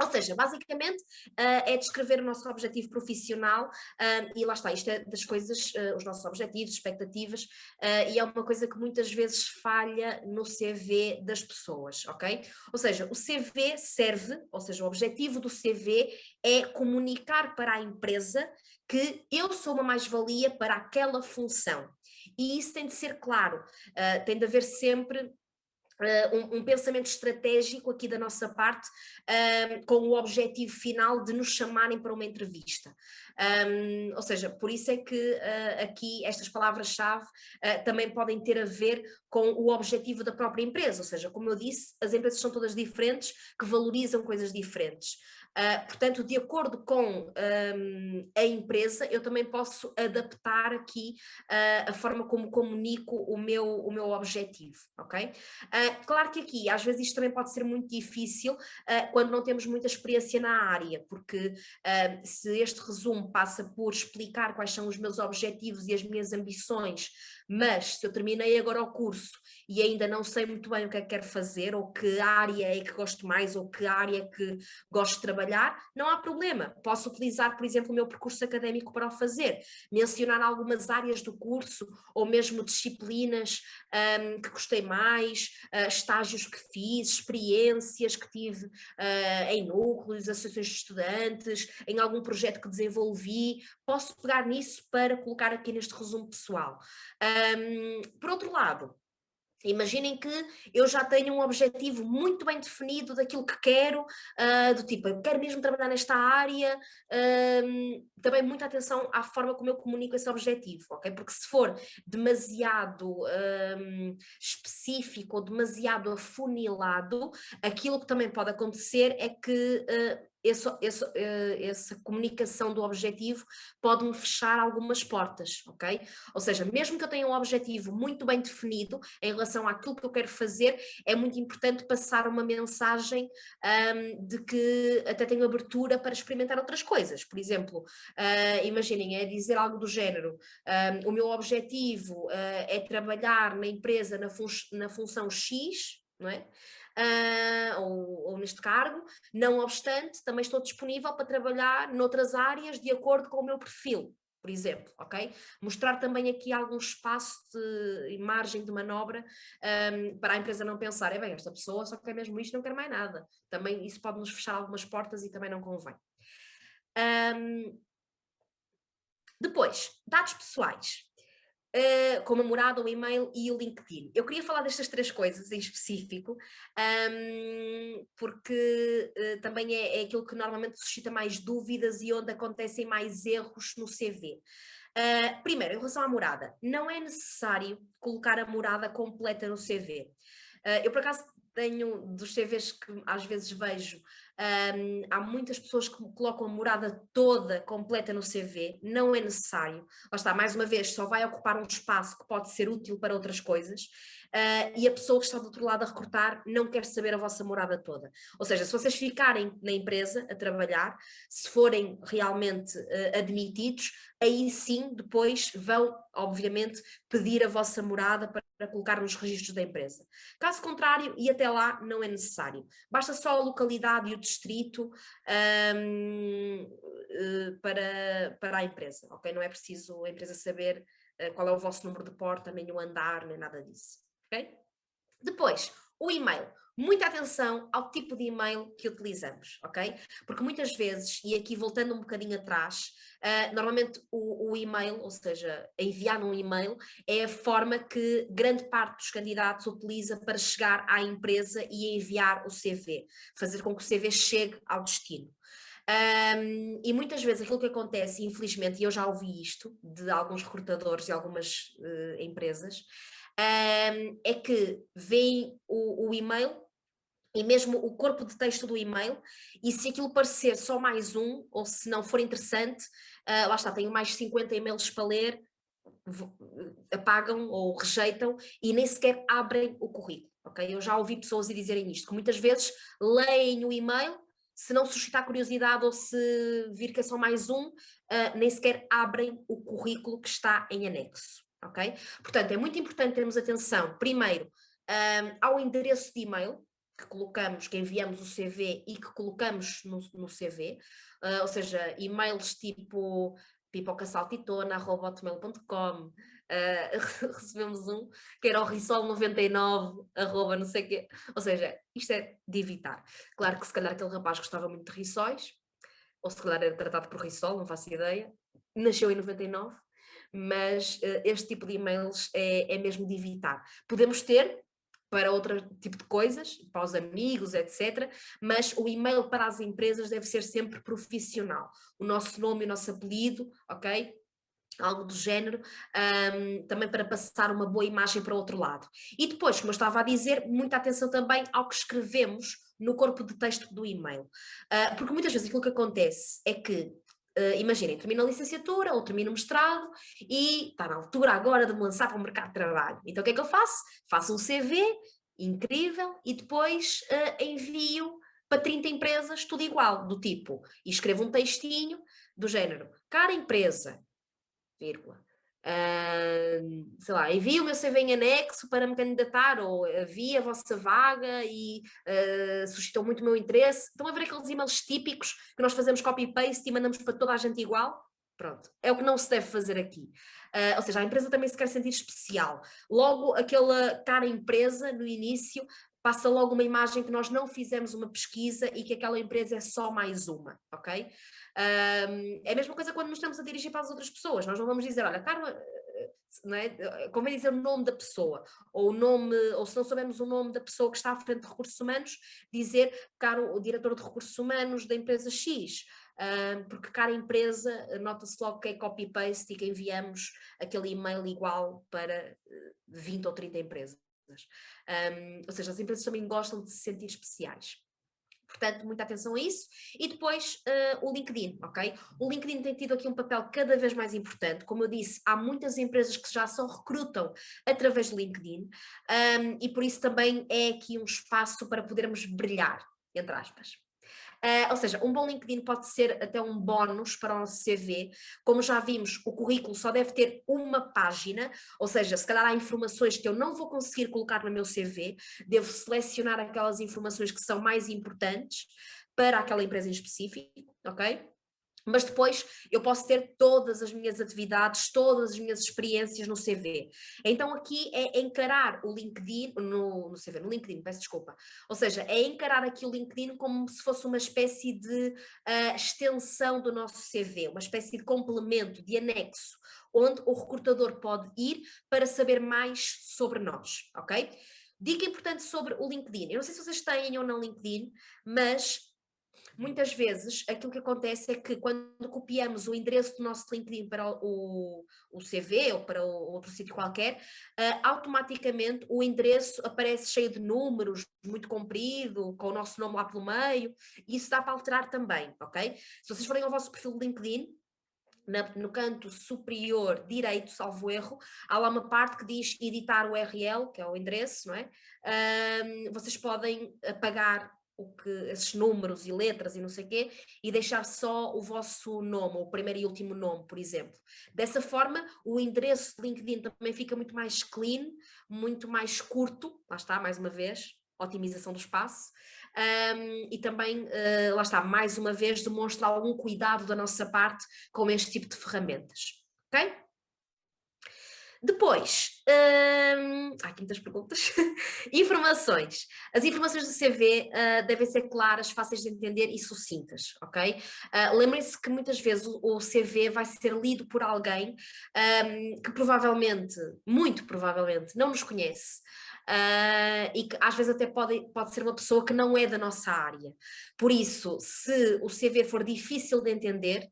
Ou seja, basicamente é descrever o nosso objetivo profissional e lá está, isto é das coisas, os nossos objetivos, expectativas, e é uma coisa que muitas vezes falha no CV das pessoas, ok? Ou seja, o CV serve, ou seja, o objetivo do CV é comunicar para a empresa que eu sou uma mais-valia para aquela função. E isso tem de ser claro, tem de haver sempre um pensamento estratégico aqui da nossa parte, com o objetivo final de nos chamarem para uma entrevista. Ou seja, por isso é que aqui estas palavras-chave também podem ter a ver com o objetivo da própria empresa, ou seja, como eu disse, as empresas são todas diferentes, que valorizam coisas diferentes. Portanto, de acordo com a empresa, eu também posso adaptar aqui a forma como comunico o meu objetivo, ok? Claro que aqui, às vezes, isto também pode ser muito difícil quando não temos muita experiência na área, porque se este resumo passa por explicar quais são os meus objetivos e as minhas ambições, mas se eu terminei agora o curso e ainda não sei muito bem o que é que quero fazer, ou que área é que gosto mais, ou que área é que gosto de trabalhar, não há problema. Posso utilizar, por exemplo, o meu percurso académico para o fazer, mencionar algumas áreas do curso, ou mesmo disciplinas que gostei mais, estágios que fiz, experiências que tive em núcleos, associações de estudantes, em algum projeto que desenvolvi, posso pegar nisso para colocar aqui neste resumo pessoal. Por outro lado, imaginem que eu já tenho um objetivo muito bem definido daquilo que quero, do tipo, eu quero mesmo trabalhar nesta área, também muita atenção à forma como eu comunico esse objetivo, ok? Porque se for demasiado específico ou demasiado afunilado, aquilo que também pode acontecer é que essa comunicação do objetivo pode-me fechar algumas portas, ok? Ou seja, mesmo que eu tenha um objetivo muito bem definido em relação àquilo que eu quero fazer, é muito importante passar uma mensagem de que até tenho abertura para experimentar outras coisas. Por exemplo, imaginem, é dizer algo do género, o meu objetivo é trabalhar na empresa na função X, não é? Ou neste cargo, não obstante, também estou disponível para trabalhar noutras áreas de acordo com o meu perfil, por exemplo, ok? Mostrar também aqui algum espaço de margem de manobra para a empresa não pensar, é bem, esta pessoa só quer mesmo isto, não quer mais nada. Também isso pode nos fechar algumas portas e também não convém. Depois, dados pessoais. Como a morada, o e-mail e o LinkedIn. Eu queria falar destas 3 coisas em específico, porque também é aquilo que normalmente suscita mais dúvidas e onde acontecem mais erros no CV. Primeiro, em relação à morada, não é necessário colocar a morada completa no CV. Eu, por acaso, tenho dos CVs que às vezes vejo, há muitas pessoas que colocam a morada toda completa no CV, não é necessário. Lá está, mais uma vez, só vai ocupar um espaço que pode ser útil para outras coisas, e a pessoa que está do outro lado a recrutar não quer saber a vossa morada toda. Ou seja, se vocês ficarem na empresa a trabalhar, se forem realmente admitidos, aí sim depois vão, obviamente, pedir a vossa morada para colocar nos registros da empresa. Caso contrário, e até lá, não é necessário. Basta só a localidade e o distrito para a empresa, ok? Não é preciso a empresa saber qual é o vosso número de porta, nem o andar, nem nada disso, ok? Depois, o e-mail. Muita atenção ao tipo de e-mail que utilizamos, ok? Porque muitas vezes, e aqui voltando um bocadinho atrás, normalmente o e-mail, ou seja, enviar um e-mail, é a forma que grande parte dos candidatos utiliza para chegar à empresa e enviar o CV, fazer com que o CV chegue ao destino. E muitas vezes aquilo que acontece, infelizmente, e eu já ouvi isto de alguns recrutadores e algumas empresas, é que veem o e-mail, e mesmo o corpo de texto do e-mail, e se aquilo parecer só mais um, ou se não for interessante, lá está, tenho mais 50 e-mails para ler, apagam ou rejeitam e nem sequer abrem o currículo, ok? Eu já ouvi pessoas a dizerem isto, que muitas vezes leem o e-mail, se não suscitar curiosidade ou se vir que é só mais um, nem sequer abrem o currículo que está em anexo, ok? Portanto, é muito importante termos atenção, primeiro, ao endereço de e-mail, que colocamos, que enviamos o CV e que colocamos no CV, ou seja, e-mails tipo pipocasaltitona@hotmail.com, recebemos um que era o risol99, arroba não sei o quê, ou seja, isto é de evitar. Claro que se calhar aquele rapaz gostava muito de rissóis, ou se calhar era tratado por rissol, não faço ideia, nasceu em 99, mas este tipo de e-mails é mesmo de evitar. Podemos ter para outro tipo de coisas, para os amigos, etc. Mas o e-mail para as empresas deve ser sempre profissional. O nosso nome e o nosso apelido, ok? Algo do género, também para passar uma boa imagem para o outro lado. E depois, como eu estava a dizer, muita atenção também ao que escrevemos no corpo de texto do e-mail. Porque muitas vezes aquilo que acontece é que imaginem, termino a licenciatura ou termino o mestrado e está na altura agora de me lançar para o mercado de trabalho. Então o que é que eu faço? Faço um CV incrível e depois envio para 30 empresas tudo igual, do tipo, e escrevo um textinho do género, cara empresa, vírgula. Sei lá, envio o meu CV em anexo para me candidatar, ou vi a vossa vaga e suscitou muito o meu interesse. Estão a ver aqueles e-mails típicos que nós fazemos copy-paste e mandamos para toda a gente igual? Pronto, é o que não se deve fazer aqui. Ou seja, a empresa também se quer sentir especial. Logo, aquela cara empresa no início passa logo uma imagem que nós não fizemos uma pesquisa e que aquela empresa é só mais uma, ok? É a mesma coisa quando nos estamos a dirigir para as outras pessoas. Nós não vamos dizer, olha, Carla, não é? Convém dizer o nome da pessoa, ou o nome, ou se não soubermos o nome da pessoa que está à frente de recursos humanos, dizer, caro o diretor de recursos humanos da empresa X. Porque cada empresa nota-se logo que é copy-paste e que enviamos aquele e-mail igual para 20 ou 30 empresas. Ou seja, as empresas também gostam de se sentir especiais. Portanto, muita atenção a isso. E depois o LinkedIn, ok? O LinkedIn tem tido aqui um papel cada vez mais importante. Como eu disse, há muitas empresas que já só recrutam através do LinkedIn e por isso também é aqui um espaço para podermos brilhar, entre aspas. Ou seja, um bom LinkedIn pode ser até um bónus para o nosso CV. Como já vimos, o currículo só deve ter uma página, ou seja, se calhar há informações que eu não vou conseguir colocar no meu CV, devo selecionar aquelas informações que são mais importantes para aquela empresa em específico, ok? Mas depois eu posso ter todas as minhas atividades, todas as minhas experiências no CV. Então aqui é encarar o LinkedIn, no CV, no LinkedIn, peço desculpa. Ou seja, é encarar aqui o LinkedIn como se fosse uma espécie de extensão do nosso CV, uma espécie de complemento, de anexo, onde o recrutador pode ir para saber mais sobre nós, ok? Dica importante sobre o LinkedIn. Eu não sei se vocês têm ou não LinkedIn, mas muitas vezes aquilo que acontece é que quando copiamos o endereço do nosso LinkedIn para o CV ou para outro sítio qualquer, automaticamente o endereço aparece cheio de números, muito comprido, com o nosso nome lá pelo meio, e isso dá para alterar também, ok? Se vocês forem ao vosso perfil do LinkedIn, no canto superior direito, salvo erro, há lá uma parte que diz editar o URL, que é o endereço, não é? Vocês podem apagar esses números e letras e não sei o quê, e deixar só o vosso nome, o primeiro e último nome, por exemplo. Dessa forma, o endereço de LinkedIn também fica muito mais clean, muito mais curto, lá está, mais uma vez, otimização do espaço, e também, lá está, mais uma vez, demonstra algum cuidado da nossa parte com este tipo de ferramentas, ok? Depois, há aqui muitas perguntas. Informações. As informações do CV devem ser claras, fáceis de entender e sucintas, ok? Lembrem-se que muitas vezes o CV vai ser lido por alguém que provavelmente, muito provavelmente, não nos conhece. E que às vezes até pode ser uma pessoa que não é da nossa área. Por isso, se o CV for difícil de entender,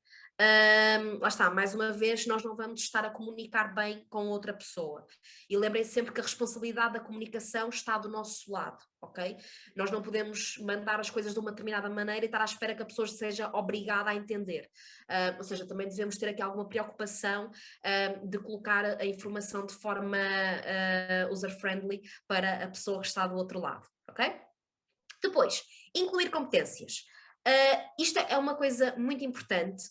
Lá está, mais uma vez, nós não vamos estar a comunicar bem com outra pessoa. E lembrem sempre que a responsabilidade da comunicação está do nosso lado, ok? Nós não podemos mandar as coisas de uma determinada maneira e estar à espera que a pessoa seja obrigada a entender. Ou seja, também devemos ter aqui alguma preocupação de colocar a informação de forma user-friendly para a pessoa que está do outro lado, ok? Depois, incluir competências. Isto é uma coisa muito importante,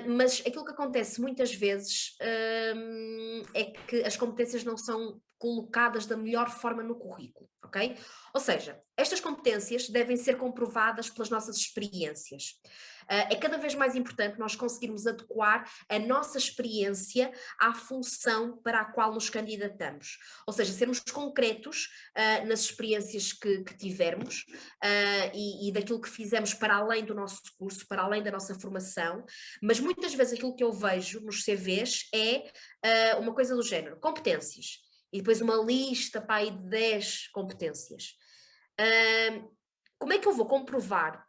mas aquilo que acontece muitas vezes é que as competências não são colocadas da melhor forma no currículo, ok? Ou seja, estas competências devem ser comprovadas pelas nossas experiências. É cada vez mais importante nós conseguirmos adequar a nossa experiência à função para a qual nos candidatamos. Ou seja, sermos concretos nas experiências que tivermos e daquilo que fizemos para além do nosso curso, para além da nossa formação, mas muitas vezes aquilo que eu vejo nos CVs é uma coisa do género, competências, e depois uma lista para aí de 10 competências. Como é que eu vou comprovar,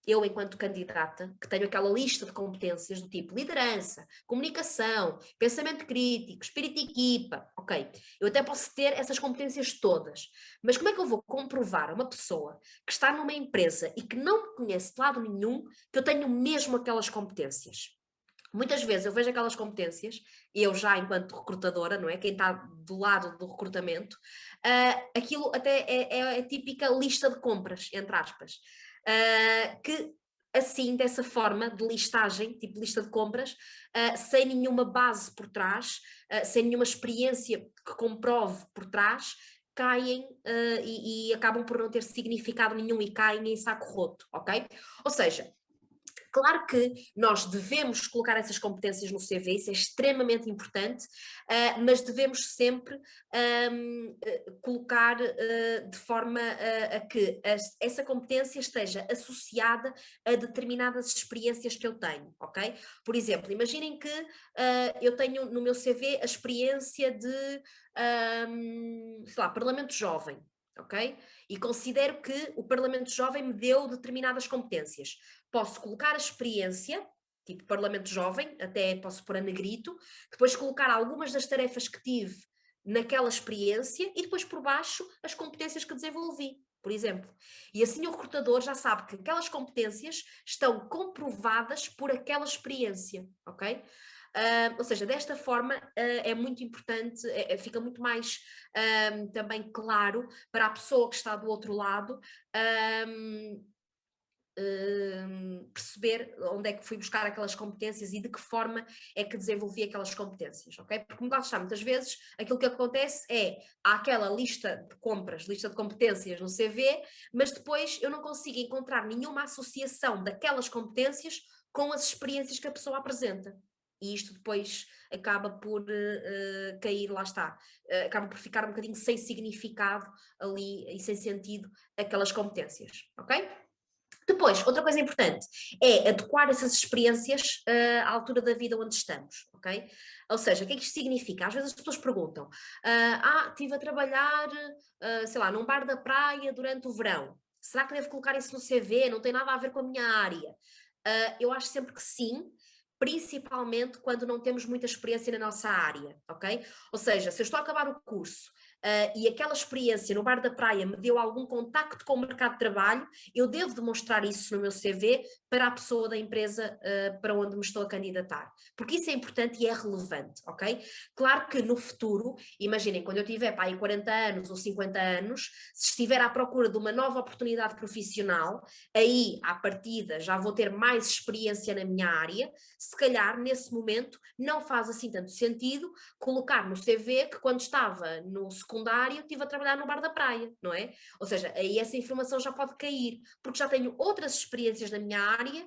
eu enquanto candidata, que tenho aquela lista de competências do tipo liderança, comunicação, pensamento crítico, espírito de equipa, ok, eu até posso ter essas competências todas, mas como é que eu vou comprovar a uma pessoa que está numa empresa e que não me conhece de lado nenhum que eu tenho mesmo aquelas competências? Muitas vezes eu vejo aquelas competências, eu já enquanto recrutadora, não é? Quem está do lado do recrutamento, aquilo até é a típica lista de compras, entre aspas, que assim, dessa forma de listagem, tipo lista de compras, sem nenhuma base por trás, sem nenhuma experiência que comprove por trás, caem e acabam por não ter significado nenhum e caem em saco roto, ok? Ou seja, claro que nós devemos colocar essas competências no CV, isso é extremamente importante, mas devemos sempre colocar de forma a que essa competência esteja associada a determinadas experiências que eu tenho, ok? Por exemplo, imaginem que eu tenho no meu CV a experiência de, sei lá, Parlamento Jovem, ok? E considero que o Parlamento Jovem me deu determinadas competências. Posso colocar a experiência, tipo Parlamento Jovem, até posso pôr a negrito, depois colocar algumas das tarefas que tive naquela experiência e depois por baixo as competências que desenvolvi, por exemplo. E assim o recrutador já sabe que aquelas competências estão comprovadas por aquela experiência, ok? Ou seja, desta forma é muito importante, fica muito mais também claro para a pessoa que está do outro lado perceber onde é que fui buscar aquelas competências e de que forma é que desenvolvi aquelas competências, ok? Porque lá está, muitas vezes aquilo que acontece é, há aquela lista de compras, lista de competências no CV, mas depois eu não consigo encontrar nenhuma associação daquelas competências com as experiências que a pessoa apresenta. E isto depois acaba por cair, lá está, acaba por ficar um bocadinho sem significado ali e sem sentido aquelas competências, ok? Depois, outra coisa importante é adequar essas experiências à altura da vida onde estamos, ok? Ou seja, o que é que isto significa? Às vezes as pessoas perguntam, estive a trabalhar, sei lá, num bar da praia durante o verão. Será que devo colocar isso no CV? Não tem nada a ver com a minha área. Eu acho sempre que sim, principalmente quando não temos muita experiência na nossa área, ok? Ou seja, se eu estou a acabar o curso e aquela experiência no bar da praia me deu algum contacto com o mercado de trabalho, eu devo demonstrar isso no meu CV para a pessoa da empresa para onde me estou a candidatar, porque isso é importante e é relevante, ok? Claro que no futuro, imaginem, quando eu tiver para aí 40 anos ou 50 anos, se estiver à procura de uma nova oportunidade profissional, aí à partida já vou ter mais experiência na minha área, se calhar nesse momento não faz assim tanto sentido colocar no CV que quando estava no secundário estive a trabalhar no bar da praia, não é? Ou seja, aí essa informação já pode cair, porque já tenho outras experiências na minha área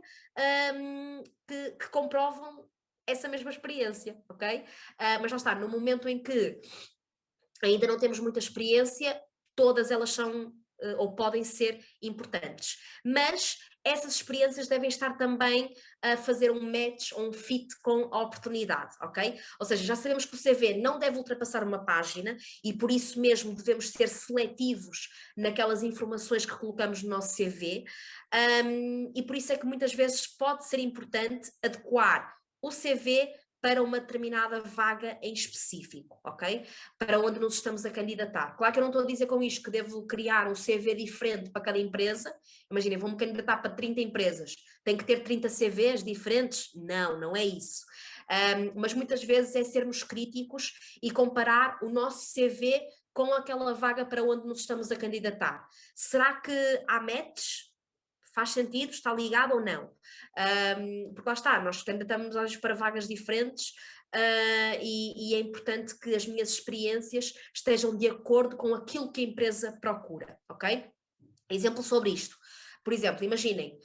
que comprovam essa mesma experiência, ok? Mas lá está, no momento em que ainda não temos muita experiência, todas elas são ou podem ser importantes. Mas essas experiências devem estar também a fazer um match ou um fit com a oportunidade, ok? Ou seja, já sabemos que o CV não deve ultrapassar uma página e por isso mesmo devemos ser seletivos naquelas informações que colocamos no nosso CV, e por isso é que muitas vezes pode ser importante adequar o CV para uma determinada vaga em específico, ok? Para onde nos estamos a candidatar. Claro que eu não estou a dizer com isto que devo criar um CV diferente para cada empresa. Imaginem, vou-me candidatar para 30 empresas. Tem que ter 30 CVs diferentes? Não, não é isso. Mas muitas vezes é sermos críticos e comparar o nosso CV com aquela vaga para onde nos estamos a candidatar. Será que há match? Faz sentido? Está ligado ou não? Porque lá está, nós candidatamos às vezes para vagas diferentes e é importante que as minhas experiências estejam de acordo com aquilo que a empresa procura, ok? Exemplo sobre isto. Por exemplo, imaginem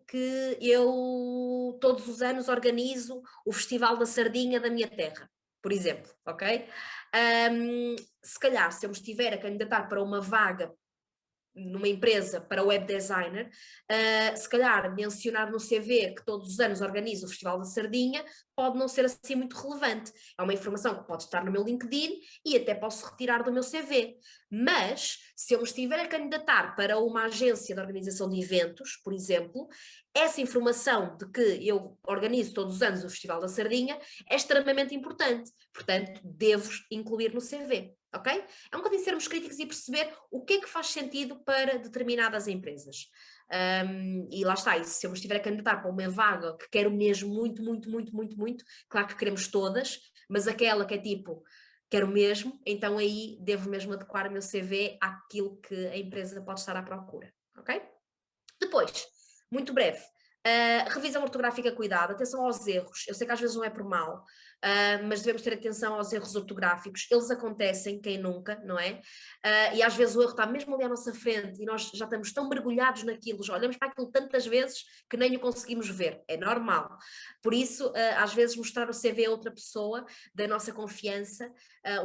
que eu todos os anos organizo o Festival da Sardinha da minha terra, por exemplo, ok? Se calhar, se eu me estiver a candidatar para uma vaga numa empresa para web designer, se calhar mencionar no CV que todos os anos organizo o Festival da Sardinha pode não ser assim muito relevante. É uma informação que pode estar no meu LinkedIn e até posso retirar do meu CV. Mas, se eu me estiver a candidatar para uma agência de organização de eventos, por exemplo, essa informação de que eu organizo todos os anos o Festival da Sardinha é extremamente importante. Portanto, devo incluir no CV. Ok? É um bocadinho sermos críticos e perceber o que é que faz sentido para determinadas empresas. E lá está, e se eu me estiver a candidatar para uma vaga que quero mesmo muito, muito, muito, muito, muito, claro que queremos todas, mas aquela que é tipo, quero mesmo, então aí devo mesmo adequar o meu CV àquilo que a empresa pode estar à procura. Ok? Depois, muito breve, revisão ortográfica cuidado, atenção aos erros. Eu sei que às vezes não é por mal, mas devemos ter atenção aos erros ortográficos. Eles acontecem, quem nunca, não é? E às vezes o erro está mesmo ali à nossa frente e nós já estamos tão mergulhados naquilo, já olhamos para aquilo tantas vezes que nem o conseguimos ver. É normal. Por isso, às vezes mostrar o CV a outra pessoa da nossa confiança,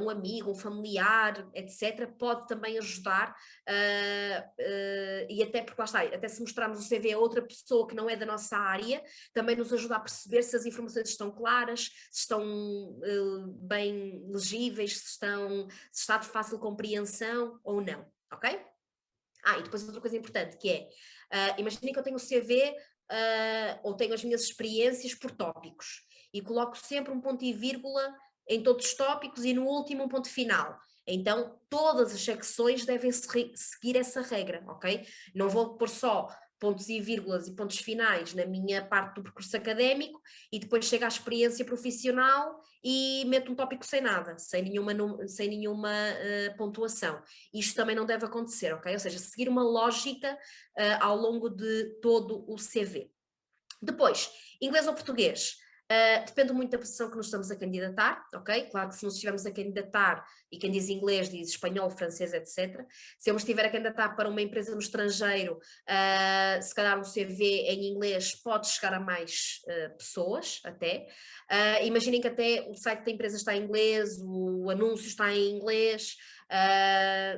um amigo, um familiar, etc., pode também ajudar e até porque lá está, até se mostrarmos o CV a outra pessoa que não é da nossa área, também nos ajuda a perceber se as informações estão claras, se estão bem legíveis, se está de fácil compreensão ou não, ok? E depois outra coisa importante que é, imaginem que eu tenho o CV ou tenho as minhas experiências por tópicos e coloco sempre um ponto e vírgula em todos os tópicos e no último um ponto final. Então, todas as secções devem seguir essa regra, ok? Não vou pôr só pontos e vírgulas e pontos finais na minha parte do percurso académico e depois chego à experiência profissional e meto um tópico sem nada, sem nenhuma pontuação. Isto também não deve acontecer, ok? Ou seja, seguir uma lógica ao longo de todo o CV. Depois, inglês ou português? Depende muito da posição que nos estamos a candidatar, ok? Claro que se nos estivermos a candidatar, e quem diz inglês diz espanhol, francês, etc. Se eu me estiver a candidatar para uma empresa no estrangeiro, se calhar um CV em inglês pode chegar a mais pessoas até. Imaginem que até o site da empresa está em inglês, o anúncio está em inglês.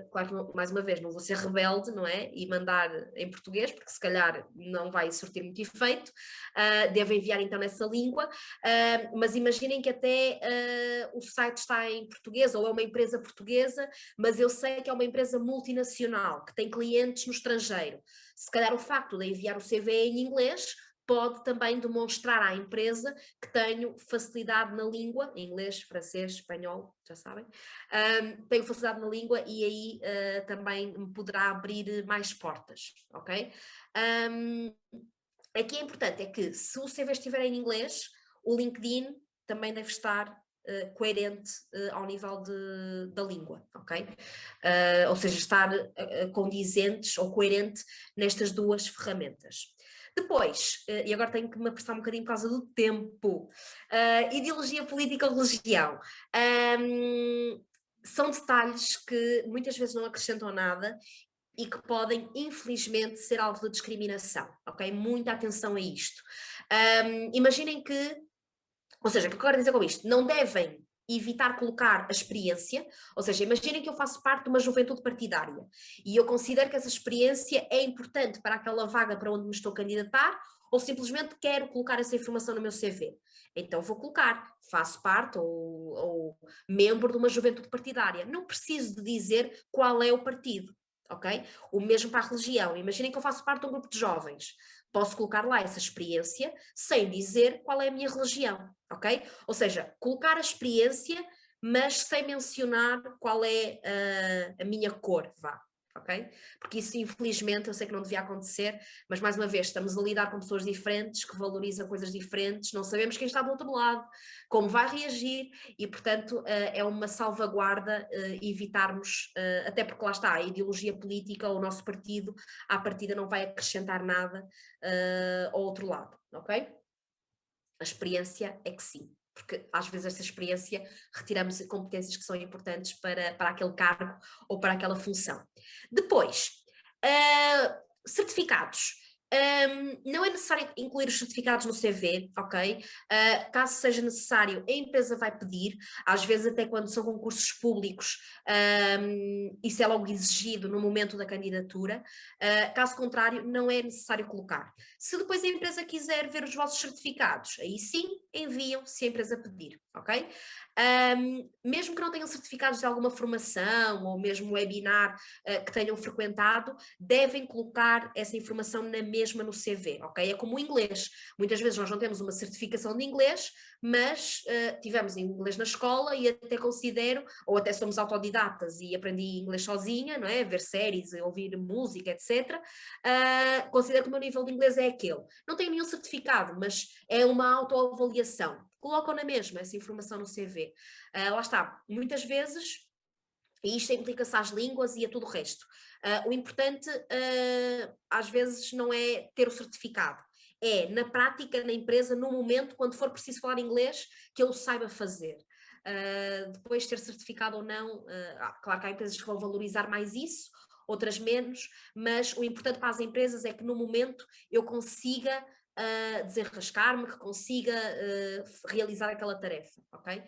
Claro que, mais uma vez, não vou ser rebelde, não é? E mandar em português, porque se calhar não vai surtir muito efeito. Devo enviar então nessa língua, mas imaginem que até o site está em português ou é uma empresa portuguesa, mas eu sei que é uma empresa multinacional, que tem clientes no estrangeiro. Se calhar o facto de enviar o CV em inglês pode também demonstrar à empresa que tenho facilidade na língua, inglês, francês, espanhol, já sabem, tenho facilidade na língua e aí também me poderá abrir mais portas, ok? Aqui é importante é que se o CV estiver em inglês, o LinkedIn também deve estar coerente ao nível da língua, ok? Ou seja, estar condizentes ou coerente nestas duas ferramentas. Depois, e agora tenho que me apressar um bocadinho por causa do tempo, ideologia política ou religião. São detalhes que muitas vezes não acrescentam nada e que podem, infelizmente, ser alvo de discriminação, ok? Muita atenção a isto. Imaginem que, ou seja, o que eu quero dizer com isto? Não devem evitar colocar a experiência, ou seja, imaginem que eu faço parte de uma juventude partidária e eu considero que essa experiência é importante para aquela vaga para onde me estou a candidatar, ou simplesmente quero colocar essa informação no meu CV. Então vou colocar, faço parte ou membro de uma juventude partidária. Não preciso de dizer qual é o partido, ok? O mesmo para a religião. Imaginem que eu faço parte de um grupo de jovens. Posso colocar lá essa experiência sem dizer qual é a minha religião, ok? Ou seja, colocar a experiência, mas sem mencionar qual é a minha cor, vá, ok? Porque isso, infelizmente, eu sei que não devia acontecer, mas mais uma vez, estamos a lidar com pessoas diferentes, que valorizam coisas diferentes, não sabemos quem está do outro lado, como vai reagir, e portanto é uma salvaguarda evitarmos, até porque lá está, a ideologia política, o nosso partido, à partida não vai acrescentar nada ao outro lado, ok? A experiência é que sim, porque às vezes essa experiência retiramos competências que são importantes para aquele cargo ou para aquela função. Depois, certificados. Não é necessário incluir os certificados no CV, ok? Caso seja necessário, a empresa vai pedir, às vezes até quando são concursos públicos, isso é logo exigido no momento da candidatura, caso contrário, não é necessário colocar. Se depois a empresa quiser ver os vossos certificados, aí sim enviam se a empresa pedir, ok? Mesmo que não tenham certificados de alguma formação ou mesmo webinar que tenham frequentado, devem colocar essa informação na mesma no CV, ok? É como o inglês. Muitas vezes nós não temos uma certificação de inglês, mas tivemos inglês na escola e até considero, ou até somos autodidatas e aprendi inglês sozinha, não é? Ver séries, ouvir música, etc. Considero que o meu nível de inglês é aquele. Não tenho nenhum certificado, mas é uma autoavaliação. Colocam na mesma essa informação no CV. Lá está, muitas vezes, e isto implica-se às línguas e a tudo o resto. O importante, às vezes, não é ter o certificado. É, na prática, na empresa, no momento, quando for preciso falar inglês, que eu o saiba fazer. Depois, ter certificado ou não, claro que há empresas que vão valorizar mais isso, outras menos, mas o importante para as empresas é que no momento eu consiga desenrascar-me, que consiga realizar aquela tarefa, ok?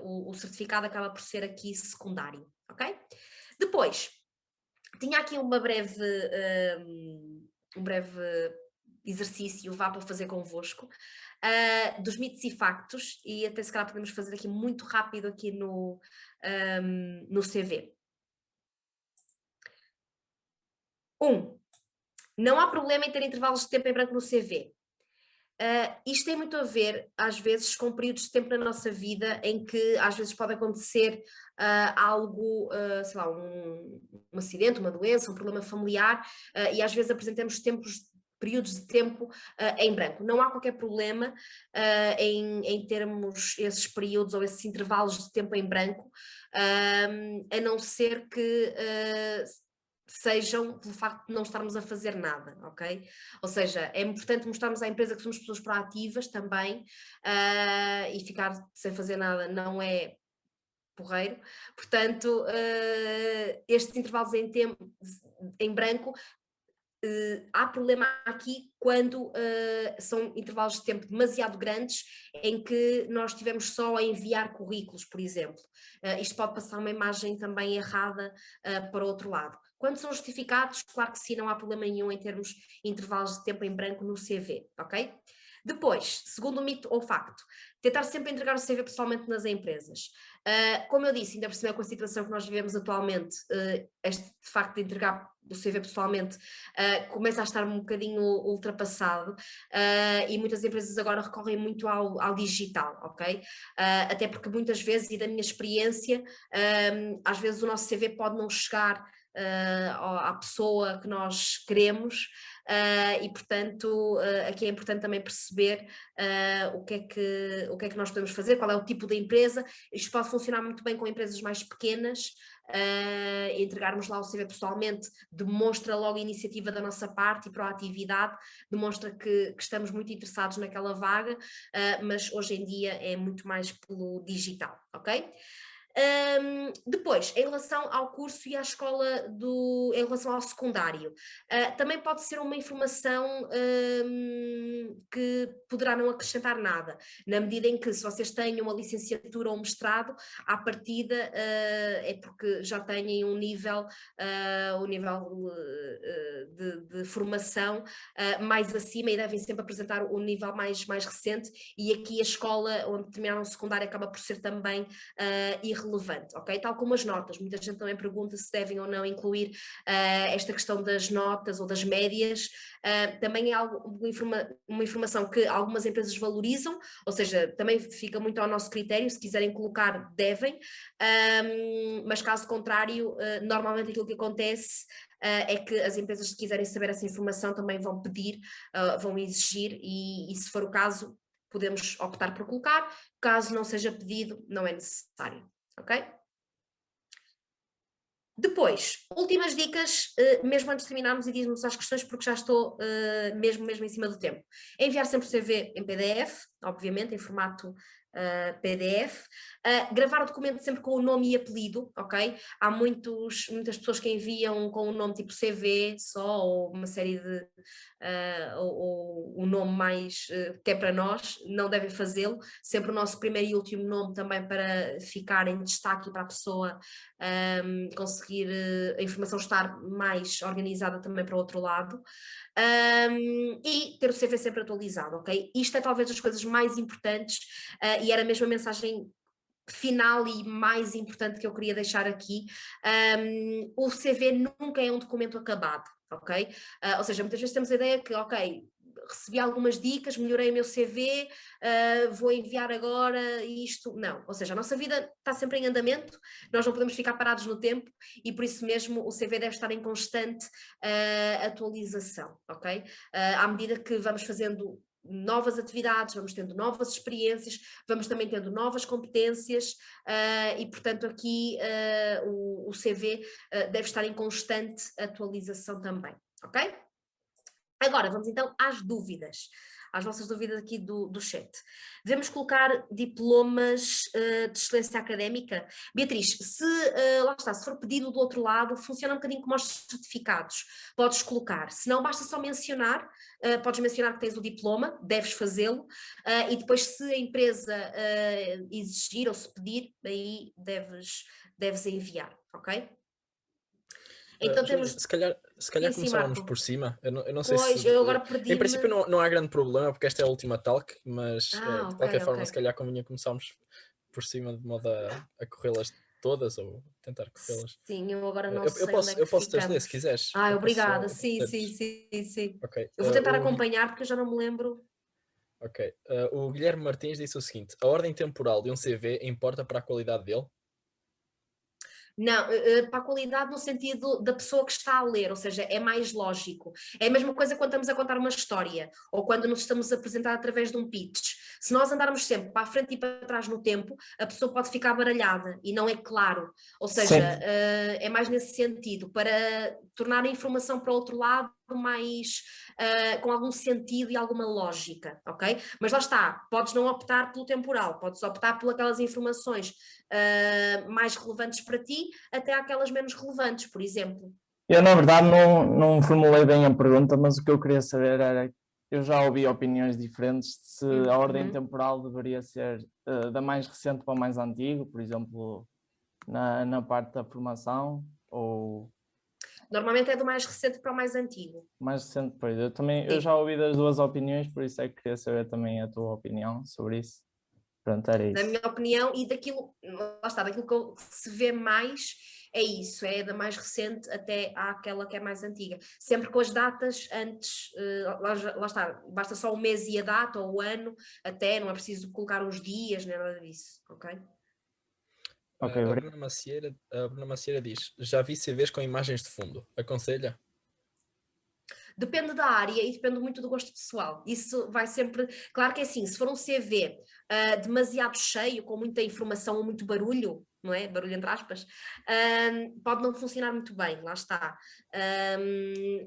O certificado acaba por ser aqui secundário, ok? Depois, tinha aqui um breve exercício, vá para fazer convosco, dos mitos e factos, e até se calhar podemos fazer aqui muito rápido aqui no CV. Não há problema em ter intervalos de tempo em branco no CV. Isto tem muito a ver, às vezes, com períodos de tempo na nossa vida em que às vezes pode acontecer algo, sei lá, um acidente, uma doença, um problema familiar, e às vezes apresentamos períodos de tempo em branco. Não há qualquer problema em termos esses períodos ou esses intervalos de tempo em branco, a não ser que sejam pelo facto de não estarmos a fazer nada, ok? Ou seja, é importante mostrarmos à empresa que somos pessoas proativas também, e ficar sem fazer nada não é porreiro. Portanto, estes intervalos em branco, há problema aqui quando são intervalos de tempo demasiado grandes em que nós estivemos só a enviar currículos, por exemplo. Isto pode passar uma imagem também errada para o outro lado. Quando são justificados, claro que sim, não há problema nenhum em termos intervalos de tempo em branco no CV, ok? Depois, segundo mito ou facto, tentar sempre entregar o CV pessoalmente nas empresas. Como eu disse, ainda por cima com a situação que nós vivemos atualmente, este facto de entregar o CV pessoalmente começa a estar um bocadinho ultrapassado, e muitas empresas agora recorrem muito ao digital, ok? Até porque muitas vezes, e da minha experiência, às vezes o nosso CV pode não chegar à pessoa que nós queremos, e portanto aqui é importante também perceber o que é que nós podemos fazer, qual é o tipo de empresa. Isto pode funcionar muito bem com empresas mais pequenas, entregarmos lá o CV pessoalmente demonstra logo a iniciativa da nossa parte e proatividade, demonstra que estamos muito interessados naquela vaga, mas hoje em dia é muito mais pelo digital, ok? Depois, em relação ao curso e à escola, em relação ao secundário, também pode ser uma informação que poderá não acrescentar nada, na medida em que, se vocês têm uma licenciatura ou um mestrado, à partida é porque já têm um nível de formação mais acima e devem sempre apresentar o nível mais recente, e aqui a escola onde terminaram o secundário acaba por ser também irrelevante, ok? Tal como as notas, muita gente também pergunta se devem ou não incluir esta questão das notas ou das médias, também é uma informação que algumas empresas valorizam, ou seja, também fica muito ao nosso critério, se quiserem colocar, devem, mas caso contrário, normalmente aquilo que acontece é que as empresas, se quiserem saber essa informação, também vão pedir, vão exigir, e se for o caso, podemos optar por colocar. Caso não seja pedido, não é necessário, ok? Depois, últimas dicas, mesmo antes de terminarmos e dirmos às questões, porque já estou mesmo em cima do tempo. Enviar sempre o CV em PDF, obviamente, em formato PDF. Gravar o documento sempre com o nome e apelido, ok? Há muitas pessoas que enviam com o nome tipo CV só, ou uma série de... ou o nome mais que é para nós, não devem fazê-lo. Sempre o nosso primeiro e último nome também, para ficar em destaque e para a pessoa conseguir a informação estar mais organizada também para o outro lado, e ter o CV sempre atualizado, ok? Isto é talvez das coisas mais importantes, e era mesmo a mensagem final e mais importante que eu queria deixar aqui. O CV nunca é um documento acabado, ok? Ou seja, muitas vezes temos a ideia que, ok, recebi algumas dicas, melhorei o meu CV, vou enviar agora isto. Não, ou seja, a nossa vida está sempre em andamento, nós não podemos ficar parados no tempo, e por isso mesmo o CV deve estar em constante atualização, ok? À medida que vamos fazendo novas atividades, vamos tendo novas experiências, vamos também tendo novas competências, e portanto aqui o CV deve estar em constante atualização também, ok? Agora, vamos então às dúvidas, às vossas dúvidas aqui do chat. Devemos colocar diplomas de excelência académica? Beatriz, lá está, se for pedido do outro lado, funciona um bocadinho como os certificados. Podes colocar, se não basta só mencionar, podes mencionar que tens o diploma, deves fazê-lo, e depois, se a empresa exigir ou se pedir, aí deves enviar, ok? Então Juliana, temos... se calhar Sim, sim, começávamos Marco. por cima. Eu não sei se. Pois, eu agora Em princípio, perdi-me. não há grande problema, porque esta é a última talk, mas Ah, de ok, qualquer ok. forma, se calhar convinha começarmos por cima, de modo a corrê-las todas, ou tentar corrê-las. Sim, eu agora não Eu sei onde é posso, que eu posso te ler se ficamos. quiseres. Ah, Eu posso só obrigada. Sim, sim, dizer-lhes. sim, sim. Ok. Eu vou tentar acompanhar porque eu já não me lembro. Ok. O Guilherme Martins disse o seguinte: a ordem temporal de um CV importa para a qualidade dele? Não, para a qualidade no sentido da pessoa que está a ler, ou seja, é mais lógico. É a mesma coisa quando estamos a contar uma história, ou quando nos estamos a apresentar através de um pitch. Se nós andarmos sempre para a frente e para trás no tempo, a pessoa pode ficar baralhada e não é claro. Ou seja, Sim. é mais nesse sentido, para tornar a informação para o outro lado mais com algum sentido e alguma lógica, ok? Mas lá está, podes não optar pelo temporal, podes optar por aquelas informações mais relevantes para ti, até aquelas menos relevantes, por exemplo. Eu, na verdade, não formulei bem a pergunta, mas o que eu queria saber era, eu já ouvi opiniões diferentes se a ordem temporal deveria ser da mais recente para o mais antigo, por exemplo, na parte da formação, ou Normalmente é do mais recente para o mais antigo. mais recente depois. Eu Sim. já ouvi das duas opiniões, por isso é que queria saber também a tua opinião sobre isso. Pronto, era Na isso. minha opinião, e daquilo, lá está, daquilo que se vê mais, é isso, é da mais recente até àquela que é mais antiga. Sempre com as datas antes, lá está, basta só o mês e a data, ou o ano, até, não é preciso colocar os dias, nem nada disso, ok? Ok, A Bruna Macieira diz: já vi CVs com imagens de fundo. Aconselha? Depende da área e depende muito do gosto pessoal. Isso vai sempre. Claro que é assim, se for um CV demasiado cheio, com muita informação ou muito barulho, não é? Barulho entre aspas, pode não funcionar muito bem, lá está.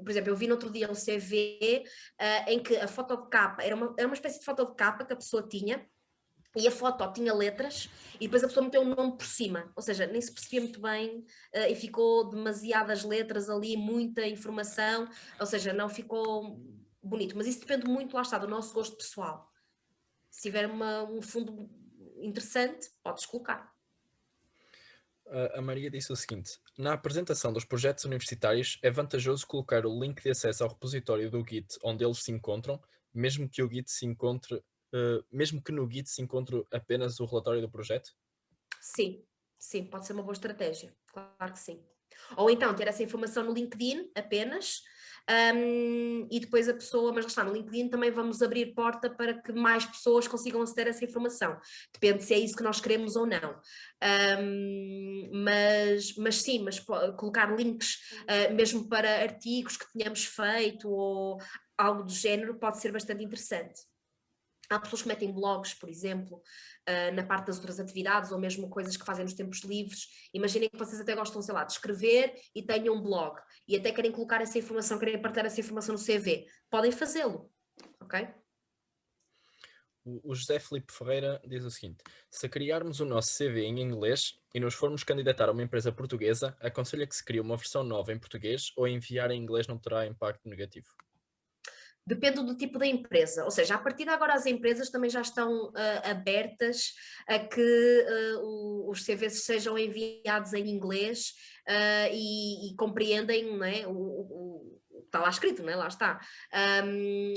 Por exemplo, eu vi no outro dia um CV em que a foto de capa era uma espécie de foto de capa que a pessoa tinha. e a foto tinha letras e depois a pessoa meteu um nome por cima, ou seja, nem se percebia muito bem e ficou demasiadas letras ali, muita informação, ou seja, não ficou bonito, mas isso depende muito, lá está, do nosso gosto pessoal. Se tiver um fundo interessante, podes colocar. A Maria disse o seguinte: na apresentação dos projetos universitários é vantajoso colocar o link de acesso ao repositório do Git onde eles se encontram, mesmo que no Git se encontre apenas o relatório do projeto? Sim, sim, pode ser uma boa estratégia, claro que sim. Ou então ter essa informação no LinkedIn apenas, e depois a pessoa, mas lá está, no LinkedIn também vamos abrir porta para que mais pessoas consigam aceder a essa informação. Depende se é isso que nós queremos ou não. Mas sim, colocar links mesmo para artigos que tenhamos feito ou algo do género pode ser bastante interessante. Há pessoas que metem blogs, por exemplo, na parte das outras atividades, ou mesmo coisas que fazem nos tempos livres. Imaginem que vocês até gostam, sei lá, de escrever e tenham um blog, e até querem colocar essa informação, querem partilhar essa informação no CV. Podem fazê-lo, ok? O José Filipe Ferreira diz o seguinte: se criarmos o nosso CV em inglês e nos formos candidatar a uma empresa portuguesa, aconselha que se crie uma versão nova em português ou enviar em inglês não terá impacto negativo? Depende do tipo da empresa, ou seja, a partir de agora as empresas também já estão abertas a que os CVs sejam enviados em inglês e compreendem, não é, o que está lá escrito, não é? Lá está.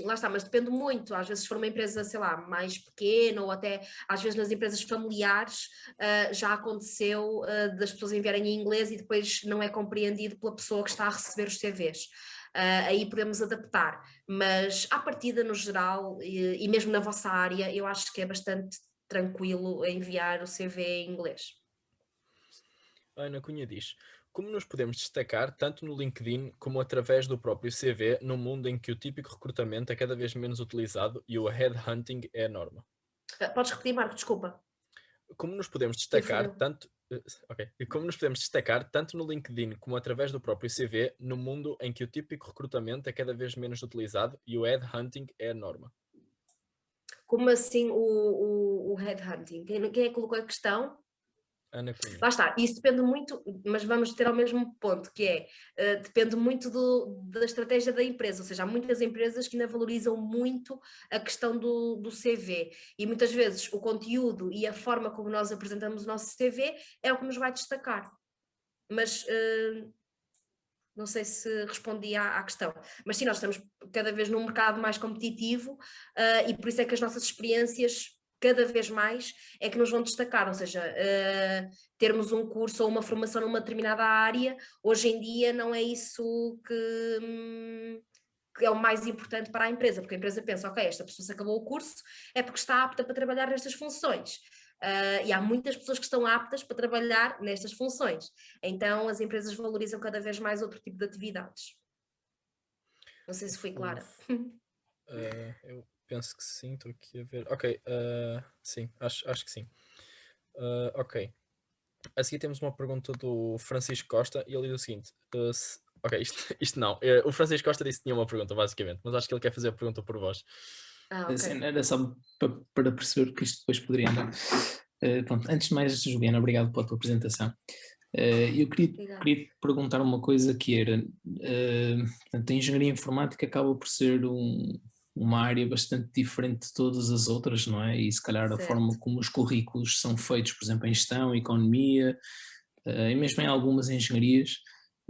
Lá está, mas depende muito, às vezes se for uma empresa, sei lá, mais pequena ou até às vezes nas empresas familiares já aconteceu das pessoas enviarem em inglês e depois não é compreendido pela pessoa que está a receber os CVs. Aí podemos adaptar, mas à partida no geral e mesmo na vossa área eu acho que é bastante tranquilo enviar o CV em inglês. A Ana Cunha diz: como nos podemos destacar tanto no LinkedIn como através do próprio CV num mundo em que o típico recrutamento é cada vez menos utilizado e o headhunting é a norma? Podes repetir, Marco, desculpa. Como nos podemos destacar tanto... Ok. E como nos podemos destacar tanto no LinkedIn como através do próprio CV no mundo em que o típico recrutamento é cada vez menos utilizado e o headhunting é a norma? Como assim o headhunting? Quem é que colocou a questão? Ana Cunha. Lá está, isso depende muito, mas vamos ter ao mesmo ponto, que é, depende muito da estratégia da empresa, ou seja, há muitas empresas que ainda valorizam muito a questão do CV e muitas vezes o conteúdo e a forma como nós apresentamos o nosso CV é o que nos vai destacar. Mas não sei se respondi à questão, mas sim, nós estamos cada vez num mercado mais competitivo e por isso é que as nossas experiências cada vez mais é que nos vão destacar, ou seja, termos um curso ou uma formação numa determinada área, hoje em dia não é isso que é o mais importante para a empresa, porque a empresa pensa, ok, esta pessoa se acabou o curso é porque está apta para trabalhar nestas funções. E há muitas pessoas que estão aptas para trabalhar nestas funções. Então as empresas valorizam cada vez mais outro tipo de atividades. Não sei se fui clara. Eu penso que sim, estou aqui a ver. Ok, sim, acho que sim. Ok. A seguir temos uma pergunta do Francisco Costa e ele diz o seguinte: ok, isto não. O Francisco Costa disse que tinha uma pergunta, basicamente, mas acho que ele quer fazer a pergunta por vós. Ok. Assim, era só para perceber que isto depois poderia andar. Pronto, antes de mais, Juliana, obrigado pela tua apresentação. Eu queria te perguntar uma coisa que era, portanto, a engenharia informática acaba por ser uma área bastante diferente de todas as outras, não é? E se calhar a forma como os currículos são feitos, por exemplo, em gestão, economia, e mesmo em algumas engenharias,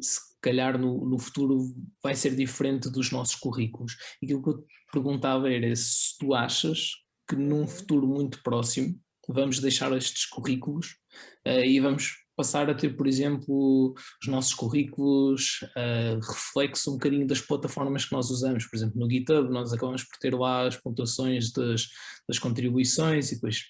se calhar no futuro vai ser diferente dos nossos currículos. E aquilo que eu te perguntava era se tu achas que num futuro muito próximo vamos deixar estes currículos e vamos passar a ter, por exemplo, os nossos currículos reflexo um bocadinho das plataformas que nós usamos. Por exemplo, no GitHub nós acabamos por ter lá as pontuações das contribuições e depois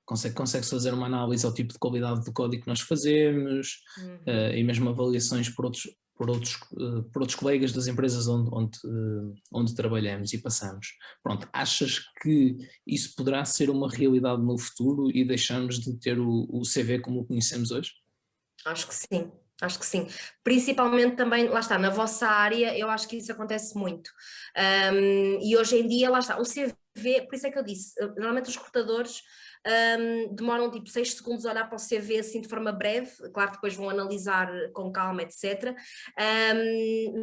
consegue-se fazer uma análise ao tipo de qualidade do código que nós fazemos e mesmo avaliações por outros colegas das empresas onde trabalhamos e passamos. Pronto, achas que isso poderá ser uma realidade no futuro e deixamos de ter o CV como o conhecemos hoje? Acho que sim. Acho que sim, principalmente também, lá está, na vossa área eu acho que isso acontece muito e hoje em dia, lá está, o CV CV, por isso é que eu disse, normalmente os recrutadores demoram tipo 6 segundos a olhar para o CV assim de forma breve, claro que depois vão analisar com calma, etc.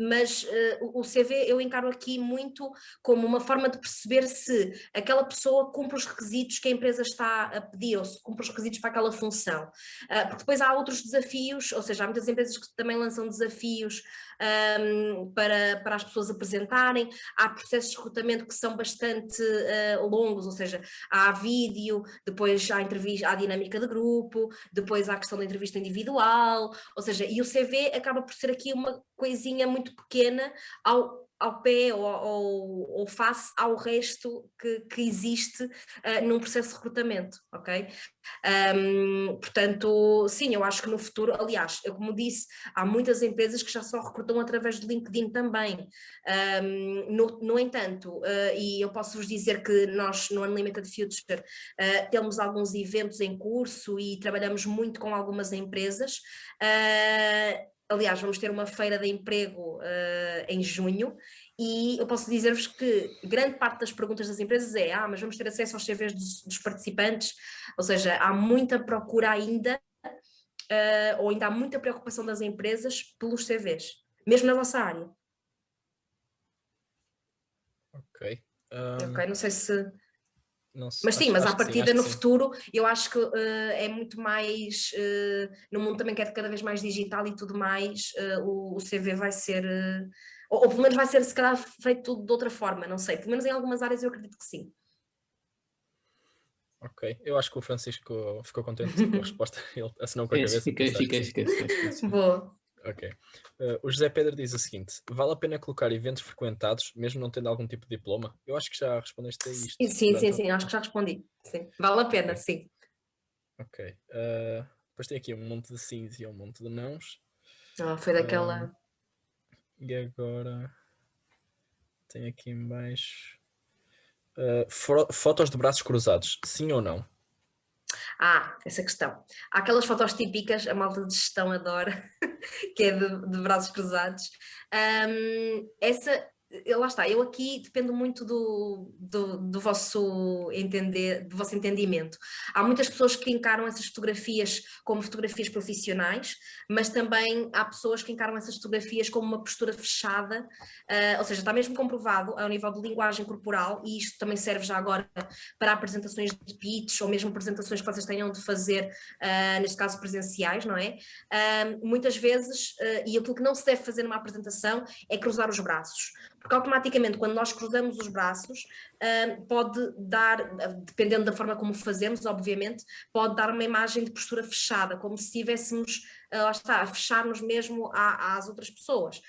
Mas o CV eu encaro aqui muito como uma forma de perceber se aquela pessoa cumpre os requisitos que a empresa está a pedir, ou se cumpre os requisitos para aquela função. Porque depois há outros desafios, ou seja, há muitas empresas que também lançam desafios para as pessoas apresentarem, há processos de recrutamento que são bastante longos, ou seja, há vídeo, depois há entrevista, há dinâmica de grupo, depois há a questão da entrevista individual, ou seja, e o CV acaba por ser aqui uma coisinha muito pequena ao pé ou face ao resto que existe num processo de recrutamento, ok? Portanto, sim, eu acho que no futuro, aliás, eu como disse, há muitas empresas que já só recrutam através do LinkedIn também. No entanto, e eu posso vos dizer que nós no Unlimited Future temos alguns eventos em curso e trabalhamos muito com algumas empresas. Aliás, vamos ter uma feira de emprego em junho e eu posso dizer-vos que grande parte das perguntas das empresas é mas vamos ter acesso aos CVs dos participantes, ou seja, há muita procura ainda, ou ainda há muita preocupação das empresas pelos CVs, mesmo na vossa área. Ok. Ok, não sei se... Não sei, Mas sim, mas à acho que sim, partida acho no que sim. futuro eu acho que é muito mais, no mundo também que é cada vez mais digital e tudo mais, o CV vai ser, ou pelo menos vai ser se calhar feito de outra forma, não sei, pelo menos em algumas áreas eu acredito que sim. Ok, eu acho que o Francisco ficou contente com a resposta, ele assinou com a cabeça. Fiquei. Boa. Ok. O José Pedro diz o seguinte: vale a pena colocar eventos frequentados, mesmo não tendo algum tipo de diploma? Eu acho que já respondeste a isto. Sim, acho que já respondi. Sim. Vale a pena, Ok. sim. Ok. Depois tem aqui um monte de sims e um monte de nãos. Foi daquela... E agora tem aqui em baixo fotos de braços cruzados, sim ou não? Essa questão. Há aquelas fotos típicas, a malta de gestão adora, que é de braços cruzados. Lá está, eu aqui dependo muito do vosso entendimento. Há muitas pessoas que encaram essas fotografias como fotografias profissionais, mas também há pessoas que encaram essas fotografias como uma postura fechada, ou seja, está mesmo comprovado ao nível de linguagem corporal, e isto também serve já agora para apresentações de pitch ou mesmo apresentações que vocês tenham de fazer, neste caso presenciais, não é? Muitas vezes, e aquilo que não se deve fazer numa apresentação é cruzar os braços, porque automaticamente quando nós cruzamos os braços pode dar, dependendo da forma como fazemos, obviamente, pode dar uma imagem de postura fechada, como se estivéssemos, lá está, a fechar-nos mesmo às outras pessoas.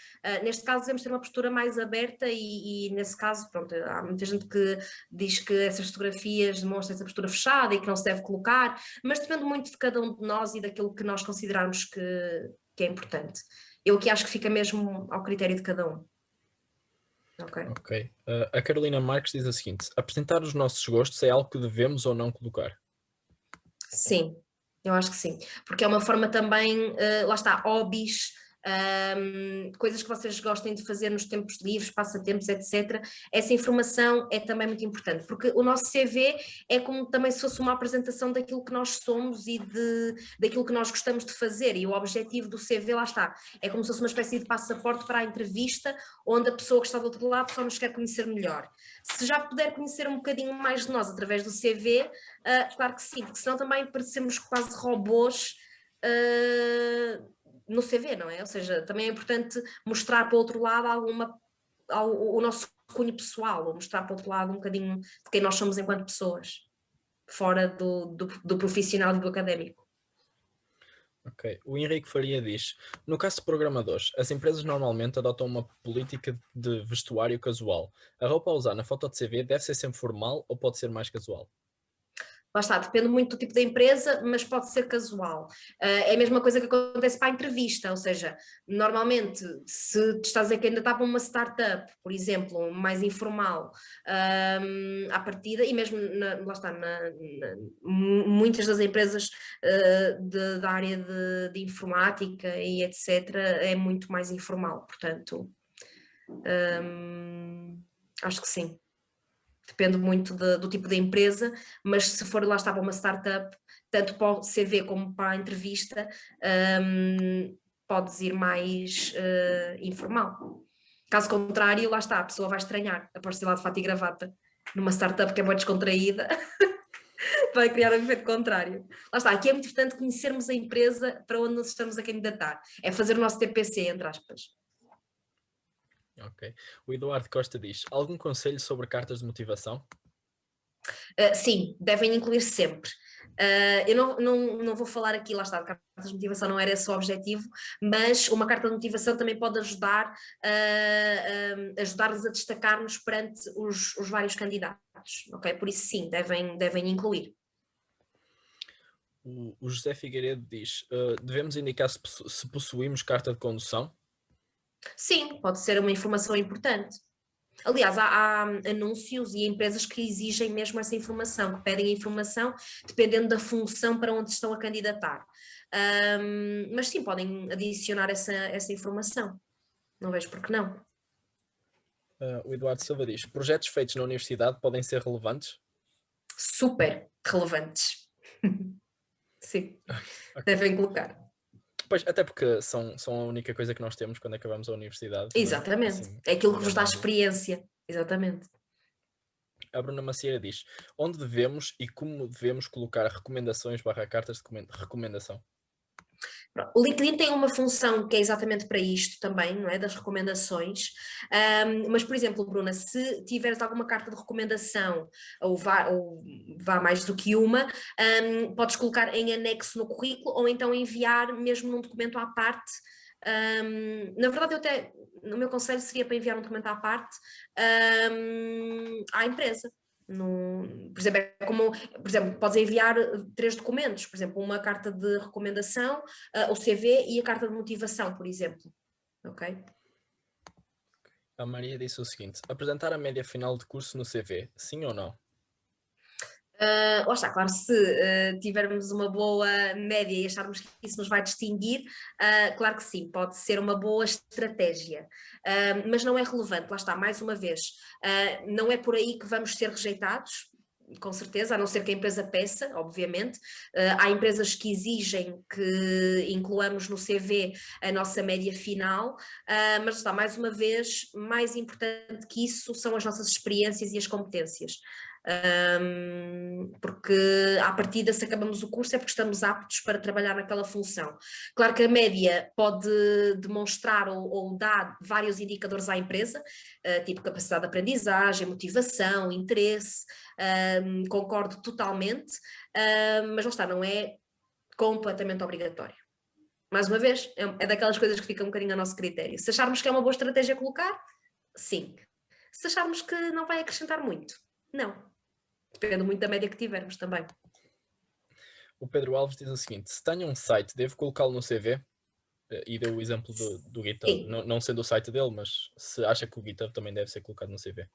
Neste caso devemos ter uma postura mais aberta e nesse caso, pronto, há muita gente que diz que essas fotografias demonstram essa postura fechada e que não se deve colocar, mas depende muito de cada um de nós e daquilo que nós considerarmos que é importante. Eu aqui acho que fica mesmo ao critério de cada um. Ok. A Carolina Marques diz o seguinte: apresentar os nossos gostos é algo que devemos ou não colocar? Sim, eu acho que sim, porque é uma forma também, lá está, hobbies, coisas que vocês gostem de fazer nos tempos livres, passatempos, etc. Essa informação é também muito importante, porque o nosso CV é como também se fosse uma apresentação daquilo que nós somos e daquilo que nós gostamos de fazer, e o objetivo do CV, lá está, é como se fosse uma espécie de passaporte para a entrevista, onde a pessoa que está do outro lado só nos quer conhecer melhor. Se já puder conhecer um bocadinho mais de nós através do CV, claro que sim, porque senão também parecemos quase robôs no CV, não é? Ou seja, também é importante mostrar para o outro lado o nosso cunho pessoal, ou mostrar para o outro lado um bocadinho de quem nós somos enquanto pessoas, fora do profissional e do académico. Ok. O Henrique Faria diz: no caso de programadores, as empresas normalmente adotam uma política de vestuário casual. A roupa a usar na foto de CV deve ser sempre formal ou pode ser mais casual? Lá está, depende muito do tipo da empresa, mas pode ser casual. É a mesma coisa que acontece para a entrevista, ou seja, normalmente, se te estás a dizer que ainda está para uma startup, por exemplo, mais informal, à partida, e mesmo, lá está, muitas das empresas da área de informática e etc., é muito mais informal, portanto, acho que sim. depende muito do tipo de empresa, mas se for lá está para uma startup, tanto para o CV como para a entrevista, podes ir mais informal. Caso contrário, lá está, a pessoa vai estranhar aparecer lá de fato e gravata numa startup que é muito descontraída, vai criar um efeito contrário. Lá está, aqui é muito importante conhecermos a empresa para onde nos estamos a candidatar, é fazer o nosso TPC, entre aspas. Ok. O Eduardo Costa diz, algum conselho sobre cartas de motivação? Sim, devem incluir sempre. Eu não vou falar aqui, lá está, de cartas de motivação não era esse o objetivo, mas uma carta de motivação também pode ajudar-nos a destacar-nos perante os vários candidatos, ok? Por isso sim, devem incluir. O José Figueiredo diz, devemos indicar se possuímos carta de condução? Sim, pode ser uma informação importante. Aliás, há anúncios e empresas que exigem mesmo essa informação, que pedem a informação dependendo da função para onde estão a candidatar. Mas sim, podem adicionar essa informação. Não vejo por que não. O Eduardo Silva diz, projetos feitos na universidade podem ser relevantes? Super relevantes. Sim, Okay. devem colocar. Pois, até porque são a única coisa que nós temos quando acabamos a universidade. Exatamente. Assim, é aquilo que vos dá normal. experiência. Exatamente. A Bruna Macieira diz, onde devemos e como devemos colocar recomendações / cartas de recomendação? O LinkedIn tem uma função que é exatamente para isto também, não é? Das recomendações. Mas, por exemplo, Bruna, se tiveres alguma carta de recomendação, ou vá mais do que uma, podes colocar em anexo no currículo ou então enviar mesmo num documento à parte. Na verdade, no meu conselho seria para enviar um documento à parte à empresa. Por exemplo, podes enviar 3 documentos, por exemplo, uma carta de recomendação, o CV e a carta de motivação, por exemplo. Ok? A Maria disse o seguinte, apresentar a média final de curso no CV, sim ou não? Lá está, claro, se tivermos uma boa média e acharmos que isso nos vai distinguir, claro que sim, pode ser uma boa estratégia, mas não é relevante, lá está, mais uma vez, não é por aí que vamos ser rejeitados, com certeza, a não ser que a empresa peça, obviamente. Há empresas que exigem que incluamos no CV a nossa média final, mas está, mais uma vez, mais importante que isso são as nossas experiências e as competências. Porque à partida, se acabamos o curso é porque estamos aptos para trabalhar naquela função. Claro que a média pode demonstrar ou dar vários indicadores à empresa, tipo capacidade de aprendizagem, motivação, interesse, concordo totalmente, mas lá está, não é completamente obrigatório. Mais uma vez, é daquelas coisas que ficam um bocadinho a nosso critério. Se acharmos que é uma boa estratégia colocar, sim. Se acharmos que não vai acrescentar muito, não. Depende muito da média que tivermos também. O Pedro Alves diz o seguinte, se tenho um site, devo colocá-lo no CV? E deu o exemplo do GitHub, não sendo o site dele, mas se acha que o GitHub também deve ser colocado no CV?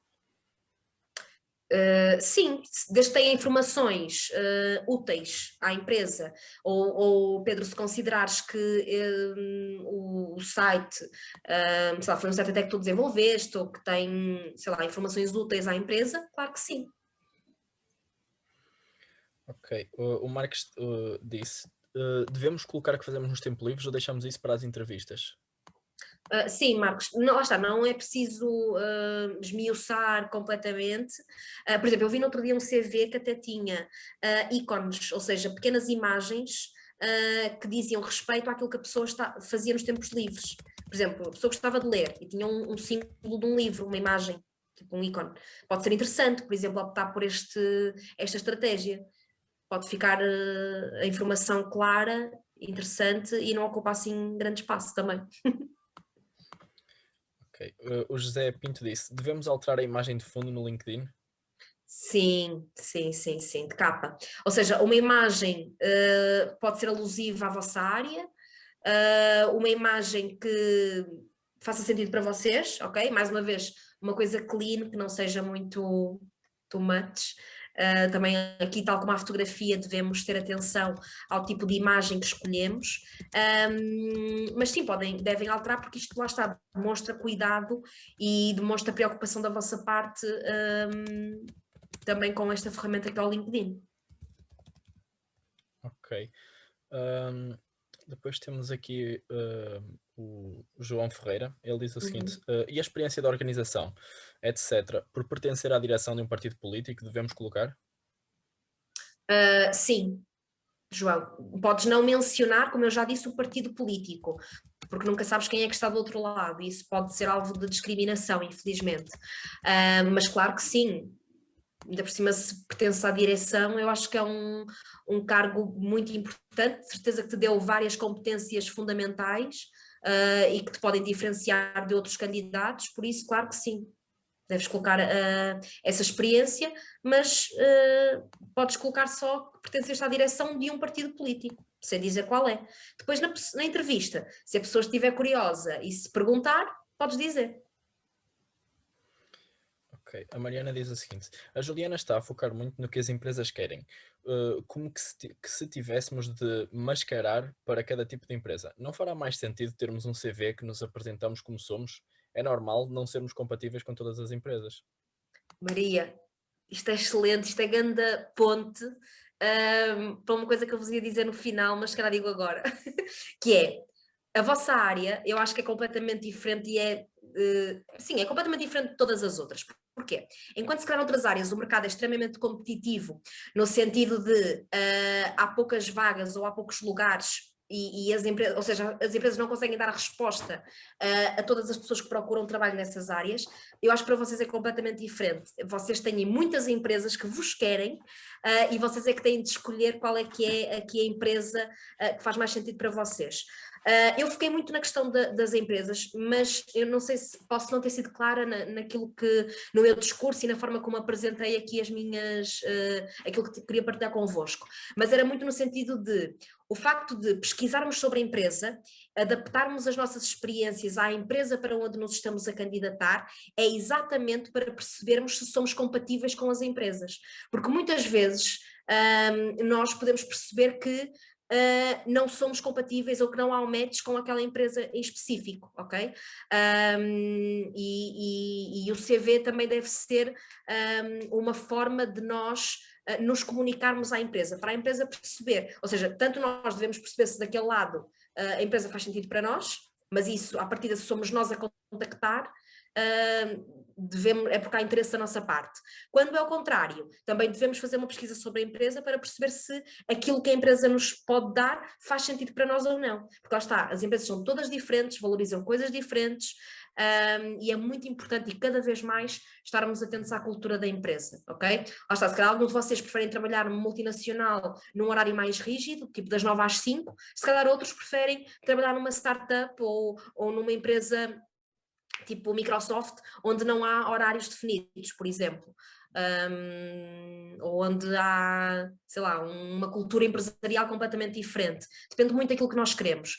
Sim, desde que tenha informações úteis à empresa, ou Pedro, se considerares que o site, sei lá, foi um site até que tu desenvolveste, ou que tem, sei lá, informações úteis à empresa, claro que sim. Ok, o Marcos disse, devemos colocar o que fazemos nos tempos livres ou deixamos isso para as entrevistas? Sim, Marcos, não, lá está, não é preciso esmiuçar completamente. Por exemplo, eu vi no outro dia um CV que até tinha ícones, ou seja, pequenas imagens que diziam respeito àquilo que a pessoa fazia nos tempos livres. Por exemplo, a pessoa gostava de ler e tinha um símbolo de um livro, uma imagem, tipo um ícone. Pode ser interessante, por exemplo, optar por esta estratégia. Pode ficar a informação clara, interessante e não ocupa assim grande espaço também. Ok. O José Pinto disse, devemos alterar a imagem de fundo no LinkedIn? Sim, de capa. Ou seja, uma imagem pode ser alusiva à vossa área, uma imagem que faça sentido para vocês, ok? Mais uma vez, uma coisa clean, que não seja muito too much. Também aqui, tal como a fotografia, devemos ter atenção ao tipo de imagem que escolhemos, mas sim, devem alterar, porque isto lá está, demonstra cuidado e demonstra preocupação da vossa parte também com esta ferramenta que é o LinkedIn. Ok. Depois temos aqui o João Ferreira. Ele diz o seguinte: e a experiência da organização, etc., por pertencer à direção de um partido político, devemos colocar? Sim, João, podes não mencionar, como eu já disse, o partido político, porque nunca sabes quem é que está do outro lado, e isso pode ser alvo de discriminação, infelizmente. Mas claro que sim, ainda por cima, se pertence à direção, eu acho que é um cargo muito importante, de certeza que te deu várias competências fundamentais e que te podem diferenciar de outros candidatos, por isso, claro que sim. Deves colocar essa experiência, mas podes colocar só que pertenceste à direção de um partido político, sem dizer qual é. Depois, na entrevista, se a pessoa estiver curiosa e se perguntar, podes dizer. Ok, a Mariana diz o seguinte: a Juliana está a focar muito no que as empresas querem, como que se tivéssemos de mascarar para cada tipo de empresa. Não fará mais sentido termos um CV que nos apresentamos como somos? É normal não sermos compatíveis com todas as empresas. Maria, isto é excelente, isto é grande ponte para uma coisa que eu vos ia dizer no final, mas se calhar digo agora, que é, a vossa área, eu acho que é completamente diferente e sim, é completamente diferente de todas as outras. Porquê? Enquanto se calhar noutras áreas o mercado é extremamente competitivo, no sentido de há poucas vagas ou há poucos lugares e as empresas, ou seja, as empresas não conseguem dar a resposta a todas as pessoas que procuram trabalho nessas áreas, eu acho que para vocês é completamente diferente. Vocês têm muitas empresas que vos querem e vocês é que têm de escolher qual é que é aqui a empresa que faz mais sentido para vocês. Eu foquei muito na questão das empresas, mas eu não sei se posso não ter sido clara naquilo que, no meu discurso e na forma como apresentei aqui as minhas, aquilo que queria partilhar convosco, mas era muito no sentido de o facto de pesquisarmos sobre a empresa, adaptarmos as nossas experiências à empresa para onde nos estamos a candidatar, é exatamente para percebermos se somos compatíveis com as empresas, porque muitas vezes nós podemos perceber que não somos compatíveis ou que não há um match com aquela empresa em específico, ok? E o CV também deve ser uma forma de nós nos comunicarmos à empresa, para a empresa perceber, ou seja, tanto nós devemos perceber se daquele lado a empresa faz sentido para nós, mas isso, à partida, se somos nós a contactar, é porque há interesse da nossa parte. Quando é o contrário, também devemos fazer uma pesquisa sobre a empresa para perceber se aquilo que a empresa nos pode dar faz sentido para nós ou não. Porque lá está, as empresas são todas diferentes, valorizam coisas diferentes e é muito importante e cada vez mais estarmos atentos à cultura da empresa, ok? Lá está, se calhar alguns de vocês preferem trabalhar numa multinacional num horário mais rígido, tipo das 9 às 5, se calhar outros preferem trabalhar numa startup ou numa empresa tipo Microsoft, onde não há horários definidos, por exemplo, ou onde há, sei lá, uma cultura empresarial completamente diferente. Depende muito daquilo que nós queremos.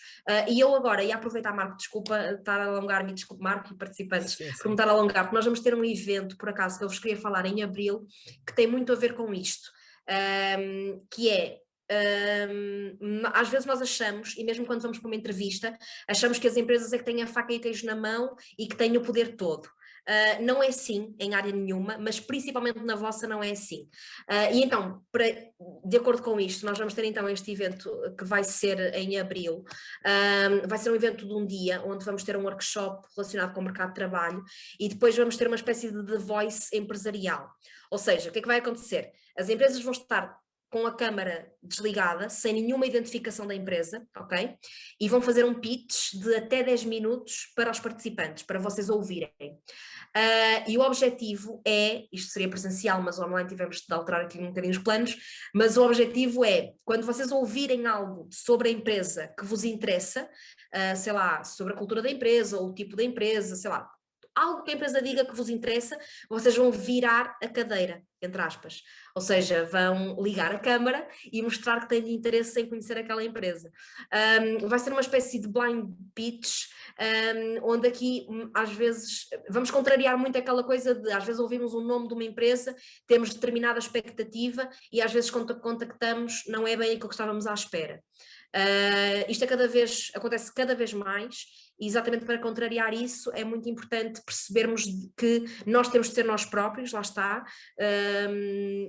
E eu agora ia aproveitar, Marco, desculpa estar a alongar-me, desculpe, Marco e participantes, Sim. por me estar a alongar, porque nós vamos ter um evento, por acaso, que eu vos queria falar em abril, que tem muito a ver com isto, que é às vezes nós achamos, e mesmo quando vamos para uma entrevista, achamos que as empresas é que têm a faca e o queijo na mão e que têm o poder todo. Não é assim em área nenhuma, mas principalmente na vossa não é assim. E então, de acordo com isto, nós vamos ter então este evento que vai ser em abril. Vai ser um evento de um dia, onde vamos ter um workshop relacionado com o mercado de trabalho e depois vamos ter uma espécie de The Voice empresarial. Ou seja, o que é que vai acontecer? As empresas vão estar com a câmara desligada, sem nenhuma identificação da empresa, ok? E vão fazer um pitch de até 10 minutos para os participantes, para vocês ouvirem. E o objetivo é, isto seria presencial, mas online tivemos de alterar aqui um bocadinho os planos, mas o objetivo é, quando vocês ouvirem algo sobre a empresa que vos interessa, sei lá, sobre a cultura da empresa, ou o tipo da empresa, sei lá, algo que a empresa diga que vos interessa, vocês vão virar a cadeira, entre aspas. Ou seja, vão ligar a câmara e mostrar que têm interesse em conhecer aquela empresa. Vai ser uma espécie de blind pitch, onde aqui, às vezes, vamos contrariar muito aquela coisa de, às vezes ouvimos o nome de uma empresa, temos determinada expectativa e às vezes quando contactamos não é bem aquilo que estávamos à espera. Isto acontece cada vez mais e exatamente para contrariar isso é muito importante percebermos que nós temos de ser nós próprios, lá está,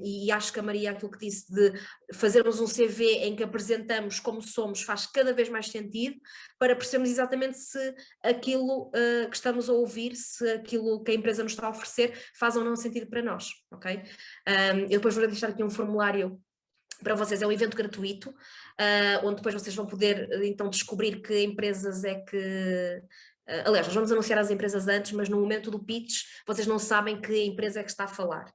e acho que a Maria, aquilo que disse de fazermos um CV em que apresentamos como somos, faz cada vez mais sentido para percebermos exatamente se aquilo que estamos a ouvir, se aquilo que a empresa nos está a oferecer faz ou não sentido para nós, ok? Eu depois vou deixar aqui um formulário para vocês, é um evento gratuito, onde depois vocês vão poder então descobrir que empresas é que... aliás, nós vamos anunciar as empresas antes, mas no momento do pitch vocês não sabem que empresa é que está a falar.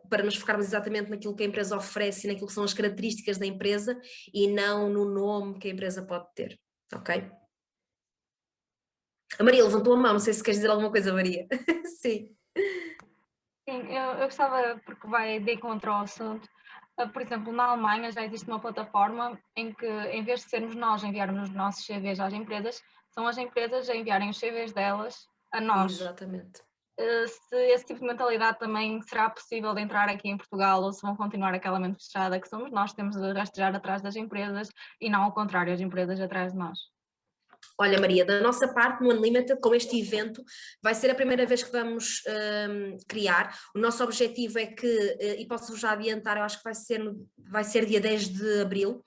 Para nos focarmos exatamente naquilo que a empresa oferece e naquilo que são as características da empresa e não no nome que a empresa pode ter, ok? A Maria levantou a mão, não sei se queres dizer alguma coisa, Maria. Sim. Sim, eu gostava, porque vai de encontro ao assunto. Por exemplo, na Alemanha já existe uma plataforma em que, em vez de sermos nós a enviarmos os nossos CVs às empresas, são as empresas a enviarem os CVs delas a nós. Exatamente. Se esse tipo de mentalidade também será possível de entrar aqui em Portugal, ou se vão continuar aquela mente fechada que somos nós, temos de rastejar atrás das empresas e não ao contrário, as empresas atrás de nós. Olha, Maria, da nossa parte no Unlimited, com este evento, vai ser a primeira vez que vamos criar. O nosso objetivo é que, e posso-vos já adiantar, eu acho que vai ser dia 10 de abril,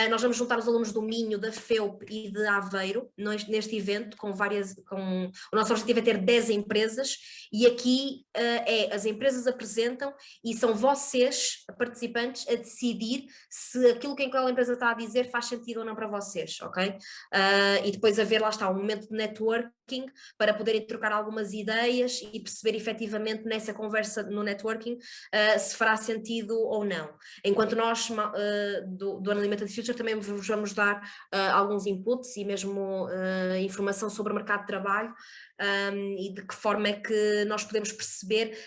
nós vamos juntar os alunos do Minho, da FEUP e de Aveiro neste evento, o nosso objetivo é ter 10 empresas, e aqui as empresas apresentam e são vocês, participantes, a decidir se aquilo que aquela empresa está a dizer faz sentido ou não para vocês, ok? E depois haver, lá está, um momento de networking para poderem trocar algumas ideias e perceber efetivamente nessa conversa no networking se fará sentido ou não. Enquanto nós do Unlimited Future também vos vamos dar alguns inputs e mesmo informação sobre o mercado de trabalho e de que forma é que nós podemos perceber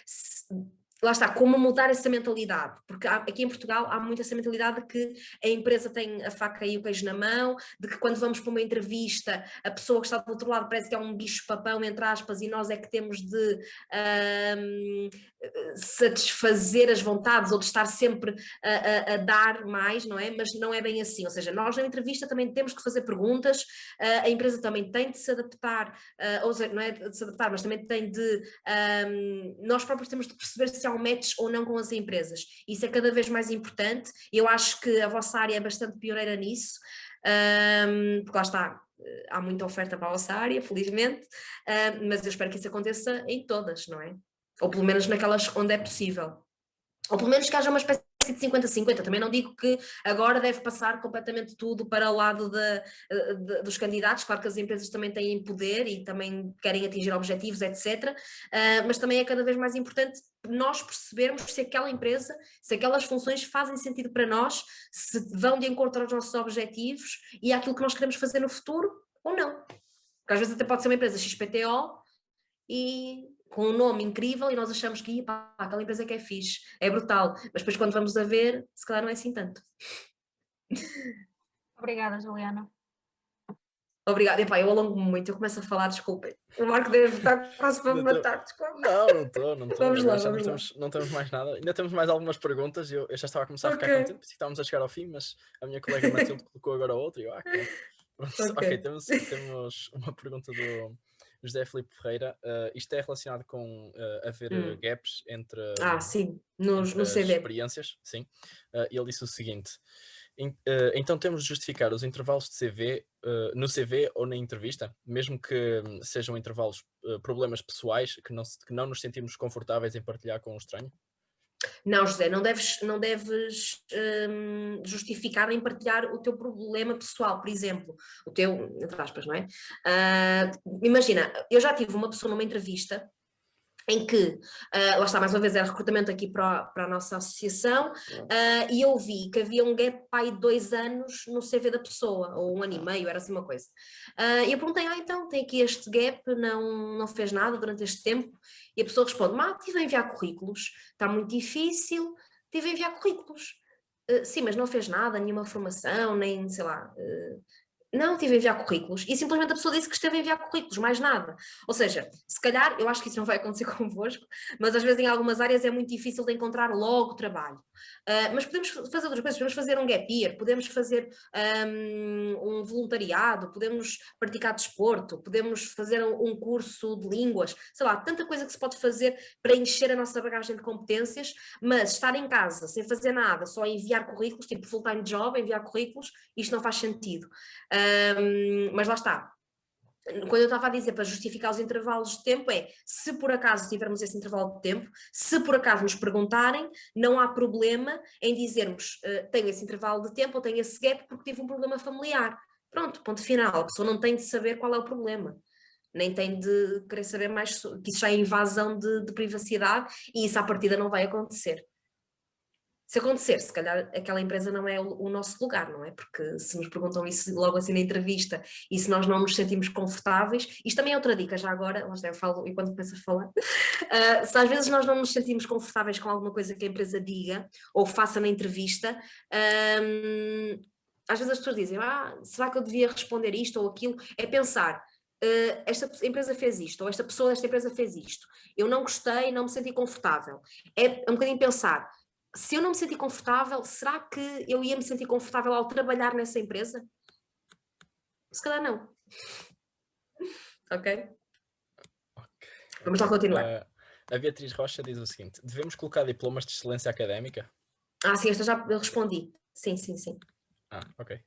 lá está, como mudar essa mentalidade, porque aqui em Portugal há muito essa mentalidade de que a empresa tem a faca e o queijo na mão, de que quando vamos para uma entrevista a pessoa que está do outro lado parece que é um bicho-papão, entre aspas, e nós é que temos de satisfazer as vontades ou de estar sempre a dar mais, não é? Mas não é bem assim, ou seja, nós na entrevista também temos que fazer perguntas, a empresa também tem de se adaptar, ou seja, não é de se adaptar, mas também tem de, nós próprios temos de perceber se há um match ou não com as empresas, isso é cada vez mais importante, e eu acho que a vossa área é bastante pioneira nisso, porque lá está, há muita oferta para a vossa área, felizmente, mas eu espero que isso aconteça em todas, não é? Ou pelo menos naquelas onde é possível. Ou pelo menos que haja uma espécie de 50-50, também não digo que agora deve passar completamente tudo para o lado dos candidatos, claro que as empresas também têm poder e também querem atingir objetivos, etc. Mas também é cada vez mais importante nós percebermos se aquela empresa, se aquelas funções fazem sentido para nós, se vão de encontro aos nossos objetivos e àquilo que nós queremos fazer no futuro ou não. Porque às vezes até pode ser uma empresa XPTO e com um nome incrível e nós achamos que pá, aquela empresa que é fixe, é brutal, mas depois quando vamos a ver, se calhar não é assim tanto. Obrigada, Juliana. Obrigada, epá, eu alongo-me muito, eu começo a falar, desculpem. O Marco deve estar quase para me matar, desculpa. Não estou. Vamos lá. Não temos mais nada, ainda temos mais algumas perguntas, eu já estava a começar a ficar contente, porque estávamos a chegar ao fim, mas a minha colega Matilde colocou agora outra e eu, ok, temos uma pergunta do José Filipe Ferreira, isto é relacionado com haver gaps entre, sim, entre no as CV. experiências, sim. Ele disse o seguinte, então temos de justificar os intervalos de CV no CV ou na entrevista, mesmo que sejam intervalos problemas pessoais que não nos sentimos confortáveis em partilhar com um estranho? Não, José, não deves justificar nem partilhar o teu problema pessoal, por exemplo, o teu, entre aspas, não é? Imagina, eu já tive uma pessoa numa entrevista em que, lá está, mais uma vez, era recrutamento aqui para a nossa associação, e eu vi que havia um gap de 2 anos no CV da pessoa, ou 1 ano e meio, era assim uma coisa. E eu perguntei, então, tem aqui este gap, não fez nada durante este tempo? E a pessoa responde, estive a enviar currículos, está muito difícil, estive a enviar currículos. Sim, mas não fez nada, nenhuma formação, nem, sei lá... Não, estive a enviar currículos e simplesmente a pessoa disse que esteve a enviar currículos, mais nada. Ou seja, se calhar, eu acho que isso não vai acontecer convosco, mas às vezes em algumas áreas é muito difícil de encontrar logo trabalho. Mas podemos fazer outras coisas, podemos fazer um gap year, podemos fazer um voluntariado, podemos praticar desporto, podemos fazer um curso de línguas, sei lá, tanta coisa que se pode fazer para encher a nossa bagagem de competências, mas estar em casa sem fazer nada, só enviar currículos, tipo full-time job, enviar currículos, isto não faz sentido. Mas lá está. Quando eu estava a dizer para justificar os intervalos de tempo se por acaso tivermos esse intervalo de tempo, se por acaso nos perguntarem, não há problema em dizermos tenho esse intervalo de tempo ou tenho esse gap porque tive um problema familiar. Pronto, ponto final. A pessoa não tem de saber qual é o problema. Nem tem de querer saber mais, que isso já é invasão de privacidade e isso à partida não vai acontecer. Se acontecer, se calhar aquela empresa não é o nosso lugar, não é? Porque se nos perguntam isso logo assim na entrevista e se nós não nos sentimos confortáveis, isto também é outra dica, já agora, eu falo enquanto começo a falar, se às vezes nós não nos sentimos confortáveis com alguma coisa que a empresa diga ou faça na entrevista, às vezes as pessoas dizem, será que eu devia responder isto ou aquilo? É pensar, esta empresa fez isto, ou esta pessoa desta empresa fez isto, eu não gostei, não me senti confortável. É um bocadinho pensar, se eu não me senti confortável, será que eu ia me sentir confortável ao trabalhar nessa empresa? Se calhar não. Ok? Vamos lá continuar. A Beatriz Rocha diz o seguinte, devemos colocar diplomas de excelência académica? Sim, esta já respondi. Sim. Ok.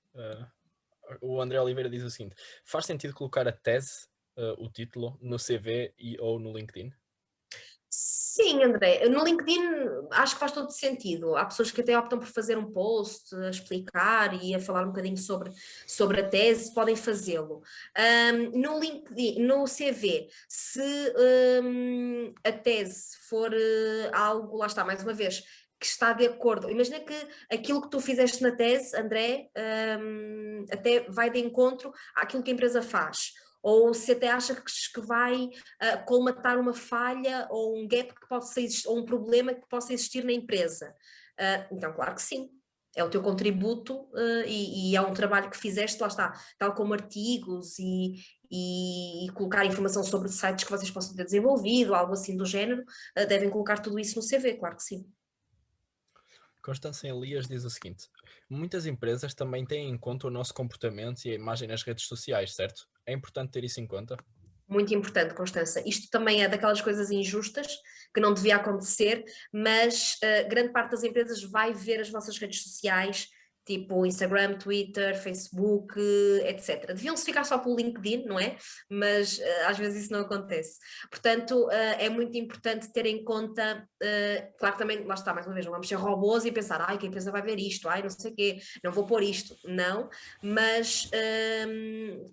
O André Oliveira diz o seguinte, faz sentido colocar a tese, o título, no CV ou no LinkedIn? Sim, André, no LinkedIn acho que faz todo sentido. Há pessoas que até optam por fazer um post a explicar e a falar um bocadinho sobre a tese, podem fazê-lo. No LinkedIn, no CV, se a tese for algo, lá está, mais uma vez, que está de acordo. Imagina que aquilo que tu fizeste na tese, André, até vai de encontro àquilo que a empresa faz. Ou se até acha que vai colmatar uma falha ou um gap que possa existir, ou um problema que possa existir na empresa. Então, claro que sim. É o teu contributo e é um trabalho que fizeste, lá está, tal como artigos e colocar informação sobre sites que vocês possam ter desenvolvido, algo assim do género, devem colocar tudo isso no CV, claro que sim. Constância Elias diz o seguinte, muitas empresas também têm em conta o nosso comportamento e a imagem nas redes sociais, certo? É importante ter isso em conta? Muito importante, Constança. Isto também é daquelas coisas injustas que não devia acontecer, mas grande parte das empresas vai ver as vossas redes sociais, tipo Instagram, Twitter, Facebook, etc. Deviam-se ficar só pelo LinkedIn, não é? Mas às vezes isso não acontece. Portanto, é muito importante ter em conta, claro que também, lá está, mais uma vez, não vamos ser robôs e pensar, que a empresa vai ver isto, não sei o quê, não vou pôr isto. Não, mas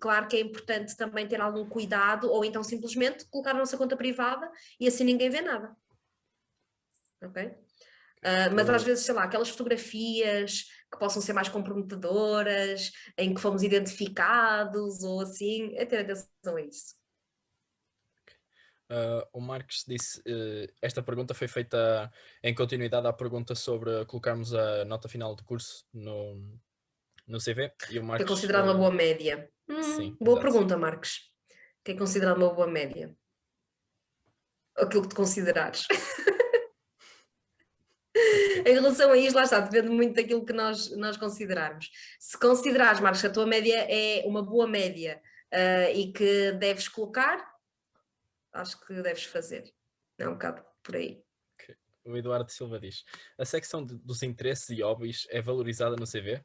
claro que é importante também ter algum cuidado ou então simplesmente colocar a nossa conta privada e assim ninguém vê nada. Ok? Mas às vezes, sei lá, aquelas fotografias que possam ser mais comprometedoras, em que fomos identificados ou assim, é ter atenção a isso. O Marcos disse, esta pergunta foi feita em continuidade à pergunta sobre colocarmos a nota final do curso no CV. E o Marcos, que é considerado uma boa média? Sim, boa exato. pergunta, Marcos. O que é considerado uma boa média? Aquilo que te considerares. Em relação a isto, lá está, depende muito daquilo que nós considerarmos. Se considerares, Marcos, que a tua média é uma boa média e que deves colocar, acho que deves fazer. É um bocado por aí. Okay. O Eduardo Silva diz, a secção dos interesses e hobbies é valorizada no CV?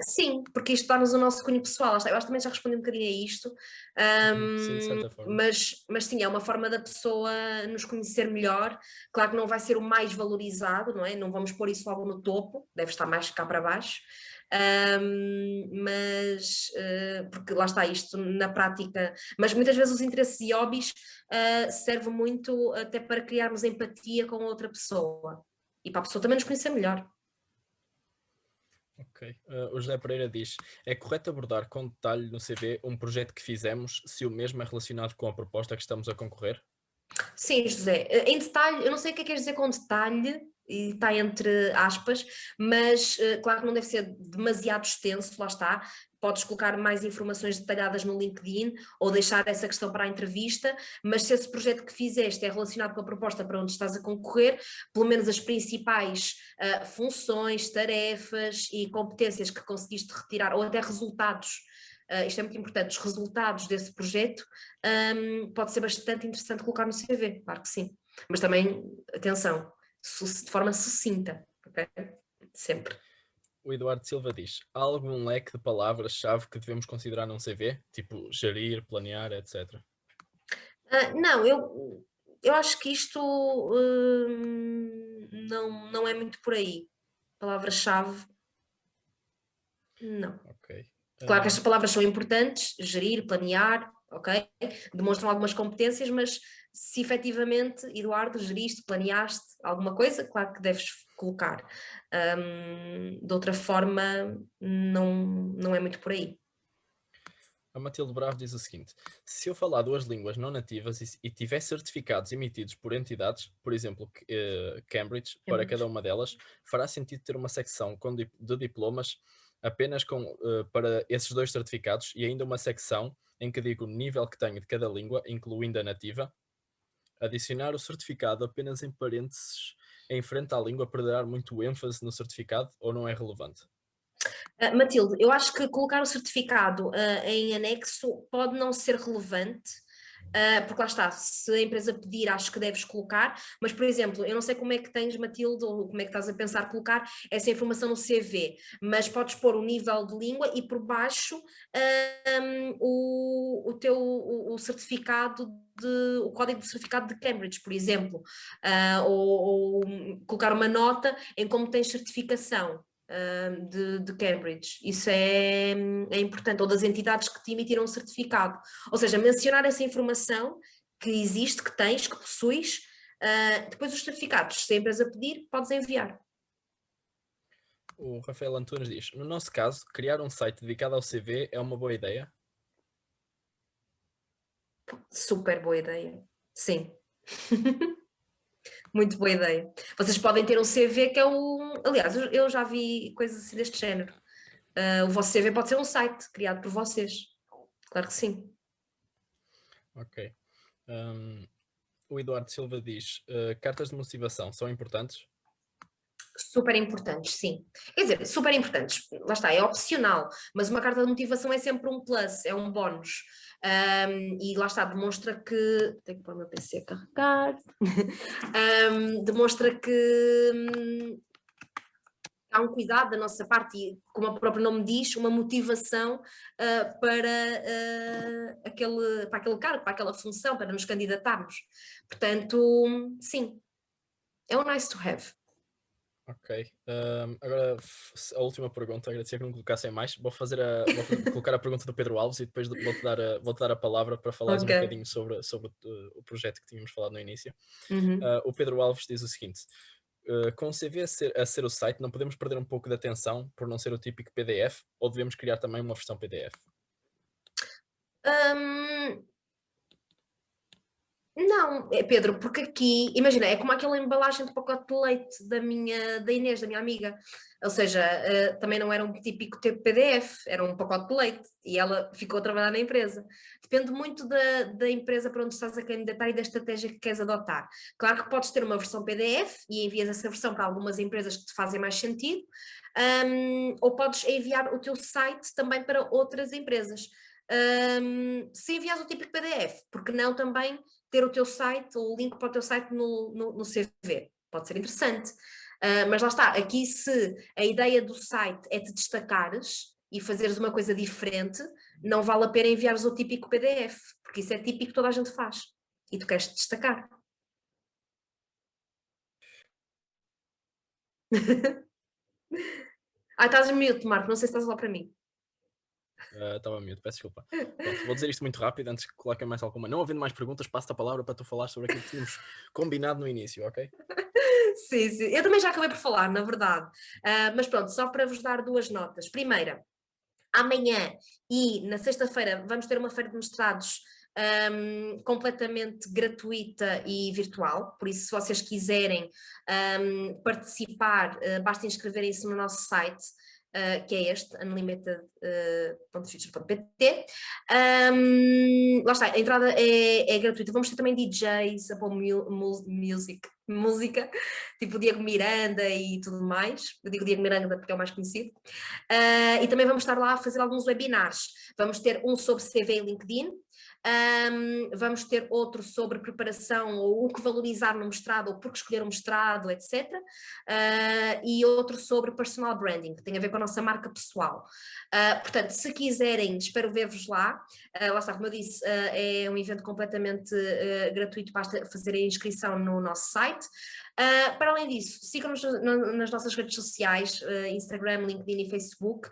Sim, porque isto dá-nos o nosso cunho pessoal. Eu acho que também já respondi um bocadinho a isto. Sim, de certa forma. Mas sim, é uma forma da pessoa nos conhecer melhor. Claro que não vai ser o mais valorizado, não é? Não vamos pôr isso logo no topo, deve estar mais cá para baixo. Porque lá está isto na prática, mas muitas vezes os interesses e hobbies servem muito até para criarmos empatia com outra pessoa e para a pessoa também nos conhecer melhor. Ok. O José Pereira diz, é correto abordar com detalhe no CV um projeto que fizemos se o mesmo é relacionado com a proposta que estamos a concorrer? Sim, José. Em detalhe, eu não sei o que é que queres dizer com detalhe, e está entre aspas, mas claro que não deve ser demasiado extenso, lá está. Podes colocar mais informações detalhadas no LinkedIn ou deixar essa questão para a entrevista, mas se esse projeto que fizeste é relacionado com a proposta para onde estás a concorrer, pelo menos as principais funções, tarefas e competências que conseguiste retirar, ou até resultados, isto é muito importante, os resultados desse projeto, pode ser bastante interessante colocar no CV, claro que sim. Mas também, atenção, de forma sucinta, ok? Sempre. O Eduardo Silva diz: há algum leque de palavras-chave que devemos considerar num CV? Tipo gerir, planear, etc. Não, eu acho que isto não é muito por aí. Palavra-chave, não. Ok. Claro que estas palavras são importantes, gerir, planear, ok? Demonstram algumas competências, mas se efetivamente, Eduardo, geriste, planeaste alguma coisa, claro que deves colocar. De outra forma, não é muito por aí. A Matilde Bravo diz o seguinte: se eu falar duas línguas não nativas e tiver certificados emitidos por entidades, por exemplo, Cambridge, para cada uma delas, fará sentido ter uma secção de diplomas apenas para esses dois certificados e ainda uma secção em que digo o nível que tenho de cada língua, incluindo a nativa? Adicionar o certificado apenas em parênteses em frente à língua para dar muito ênfase no certificado ou não é relevante? Matilde, eu acho que colocar o certificado em anexo pode não ser relevante, porque lá está, se a empresa pedir, acho que deves colocar, mas, por exemplo, eu não sei como é que tens, Matilde, ou como é que estás a pensar colocar essa informação no CV, mas podes pôr o nível de língua e por baixo o certificado o código de certificado de Cambridge, por exemplo, ou colocar uma nota em como tens certificação. De Cambridge, isso é importante, ou das entidades que te emitiram um certificado, ou seja, mencionar essa informação que existe, que tens, que possuis, depois os certificados, se a empresa pedir, podes enviar. O Rafael Antunes diz: no nosso caso, criar um site dedicado ao CV é uma boa ideia? Super boa ideia, sim. Muito boa ideia. Vocês podem ter um CV que é aliás, eu já vi coisas assim deste género. O vosso CV pode ser um site criado por vocês. Claro que sim. Ok. O Eduardo Silva diz: cartas de motivação são importantes? Super importantes, sim. Quer dizer, super importantes, lá está, é opcional, mas uma carta de motivação é sempre um plus, é um bónus. E lá está, demonstra que. Tenho que pôr o meu PC a carregar. Demonstra que há um cuidado da nossa parte e, como o próprio nome diz, uma motivação para aquele cargo, para aquela função, para nos candidatarmos. Portanto, sim, é um nice to have. Ok. Agora, a última pergunta, agradecer que não colocassem mais. Vou colocar a pergunta do Pedro Alves e depois vou-te dar a palavra para falares um bocadinho sobre o projeto que tínhamos falado no início. O Pedro Alves diz o seguinte: com o CV a ser o site, não podemos perder um pouco de atenção por não ser o típico PDF, ou devemos criar também uma versão PDF? Não, Pedro, porque aqui, imagina, é como aquela embalagem de pacote de leite da Inês, da minha amiga. Ou seja, também não era um típico PDF, era um pacote de leite e ela ficou a trabalhar na empresa. Depende muito da empresa para onde estás a candidatar e da estratégia que queres adotar. Claro que podes ter uma versão PDF e envias essa versão para algumas empresas que te fazem mais sentido, ou podes enviar o teu site também para outras empresas. Se enviares o típico PDF, porque não também ter o teu site ou o link para o teu site no CV? Pode ser interessante. Mas lá está, aqui se a ideia do site é te destacares e fazeres uma coisa diferente, não vale a pena enviares o típico PDF, porque isso é típico que toda a gente faz e tu queres te destacar. Estás mute, Marco, não sei se estás lá para mim. Estava mute, peço desculpa. Pronto, vou dizer isto muito rápido antes que coloquem mais alguma. Não havendo mais perguntas, passo-te a palavra para tu falar sobre aquilo que tínhamos combinado no início, ok? Sim, sim. Eu também já acabei por falar, na verdade. Mas pronto, só para vos dar duas notas. Primeira, amanhã e na sexta-feira vamos ter uma feira de mestrados completamente gratuita e virtual, por isso se vocês quiserem participar, basta inscreverem-se no nosso site, que é este, unlimited.future.pt. Lá está, a entrada é gratuita. Vamos ter também DJs, a pôr música, tipo Diego Miranda e tudo mais. Eu digo Diego Miranda porque é o mais conhecido. E também vamos estar lá a fazer alguns webinars. Vamos ter um sobre CV e LinkedIn. Vamos ter outro sobre preparação ou o que valorizar no mestrado ou porque escolher um mestrado, etc. E outro sobre personal branding, que tem a ver com a nossa marca pessoal. Portanto, se quiserem, espero ver-vos lá. Lá está, como eu disse, é um evento completamente gratuito, basta fazer a inscrição no nosso site. Para além disso, sigam-nos nas nossas redes sociais, Instagram, LinkedIn e Facebook.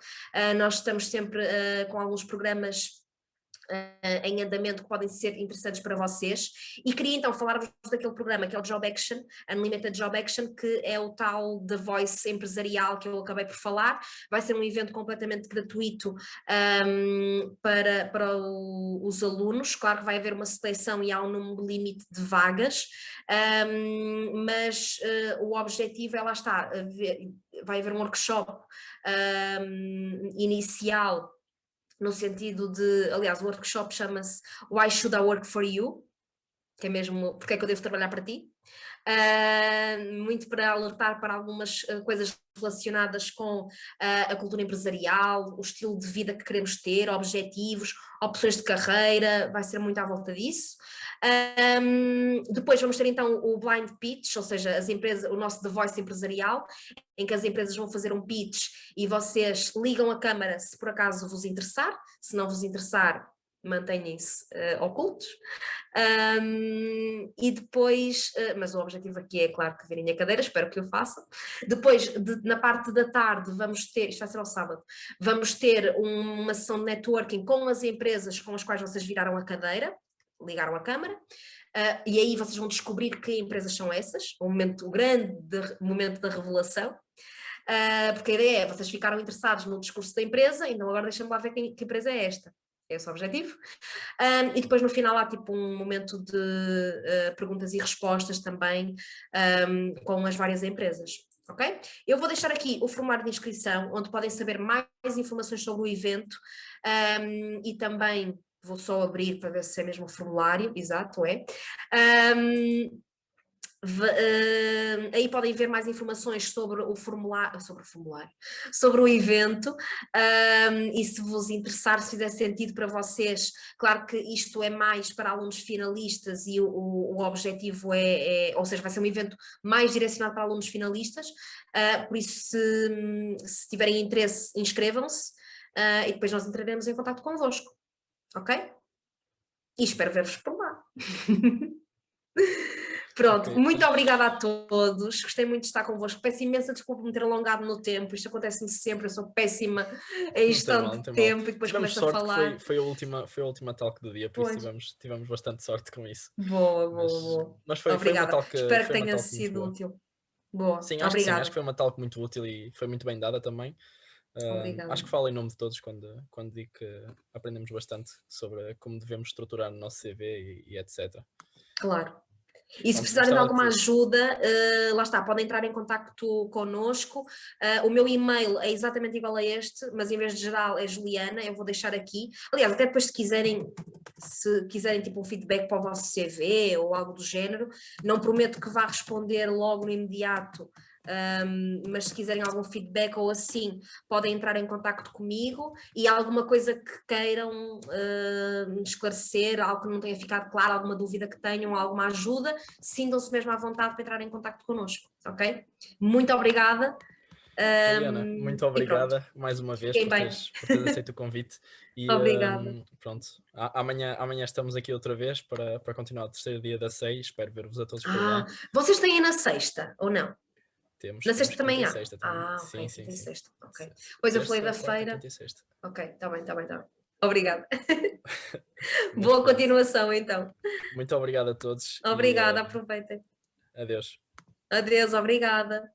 Nós estamos sempre com alguns programas em andamento que podem ser interessantes para vocês, e queria então falar-vos daquele programa que é o Job Action, Unlimited Job Action, que é o tal The Voice empresarial que eu acabei por falar. Vai ser um evento completamente gratuito para os alunos. Claro que vai haver uma seleção e há um número limite de vagas, mas o objetivo é, lá está, vai haver um workshop inicial, no sentido de, aliás, o workshop chama-se Why Should I Work For You? Que é mesmo, porque é que eu devo trabalhar para ti? Muito para alertar para algumas coisas relacionadas com a cultura empresarial, o estilo de vida que queremos ter, objetivos, opções de carreira, vai ser muito à volta disso. Depois vamos ter então o Blind Pitch, ou seja, as empresas, o nosso The Voice empresarial, em que as empresas vão fazer um pitch e vocês ligam a câmara se por acaso vos interessar. Se não vos interessar, mantenham-se ocultos. E depois, mas o objetivo aqui é, claro, que virem a cadeira, espero que o façam. Depois, na parte da tarde, vamos ter, isto vai ser ao sábado, vamos ter uma sessão de networking com as empresas com as quais vocês viraram a cadeira, ligaram a câmara. E aí vocês vão descobrir que empresas são essas, o grande momento da revelação. Porque a ideia é, vocês ficaram interessados no discurso da empresa, então agora deixem-me lá ver que empresa é esta. É esse o objetivo. E depois no final há tipo um momento de perguntas e respostas também com as várias empresas. Ok? Eu vou deixar aqui o formulário de inscrição, onde podem saber mais informações sobre o evento, e também vou só abrir para ver se é mesmo o formulário, exato, é. Aí podem ver mais informações sobre o formulário, sobre o evento, e se vos interessar, se fizer sentido para vocês. Claro que isto é mais para alunos finalistas e o objetivo ou seja, vai ser um evento mais direcionado para alunos finalistas, por isso se tiverem interesse, inscrevam-se, e depois nós entraremos em contato convosco, ok? E espero ver-vos por lá. Pronto, Okay. Muito obrigada a todos, gostei muito de estar convosco, peço imensa desculpa por me ter alongado no tempo, isto acontece-me sempre, eu sou péssima em gestão de tempo e depois começo a falar. Foi a última talk do dia, por isso tivemos bastante sorte com isso. Boa. Mas foi obrigada. uma talk, espero que tenha sido útil. Boa, sim, obrigada. Acho que foi uma talk muito útil e foi muito bem dada também. Acho que falo em nome de todos quando digo que aprendemos bastante sobre como devemos estruturar o nosso CV e etc. Claro. E se precisarem de alguma ajuda, lá está, podem entrar em contacto connosco. O meu e-mail é exatamente igual a este, mas em vez de geral é Juliana, eu vou deixar aqui. Aliás, até depois se quiserem tipo um feedback para o vosso CV ou algo do género, não prometo que vá responder logo no imediato, mas se quiserem algum feedback ou assim, podem entrar em contacto comigo, e alguma coisa que queiram esclarecer, algo que não tenha ficado claro, alguma dúvida que tenham, alguma ajuda, sintam-se mesmo à vontade para entrar em contacto connosco, ok? Muito obrigada. Juliana, muito obrigada mais uma vez por teres aceito o convite. E obrigada. Pronto, amanhã estamos aqui outra vez para continuar o terceiro dia da SEI, espero ver-vos a todos por lá. Vocês têm na sexta, ou não? Na sexta também há? Sexta também. Sim. Sexta. Ok. Pois eu falei da feira. Ok, está bem. Obrigada. Boa continuação então. Muito obrigado a todos. Obrigada, aproveitem. Adeus. Adeus, obrigada.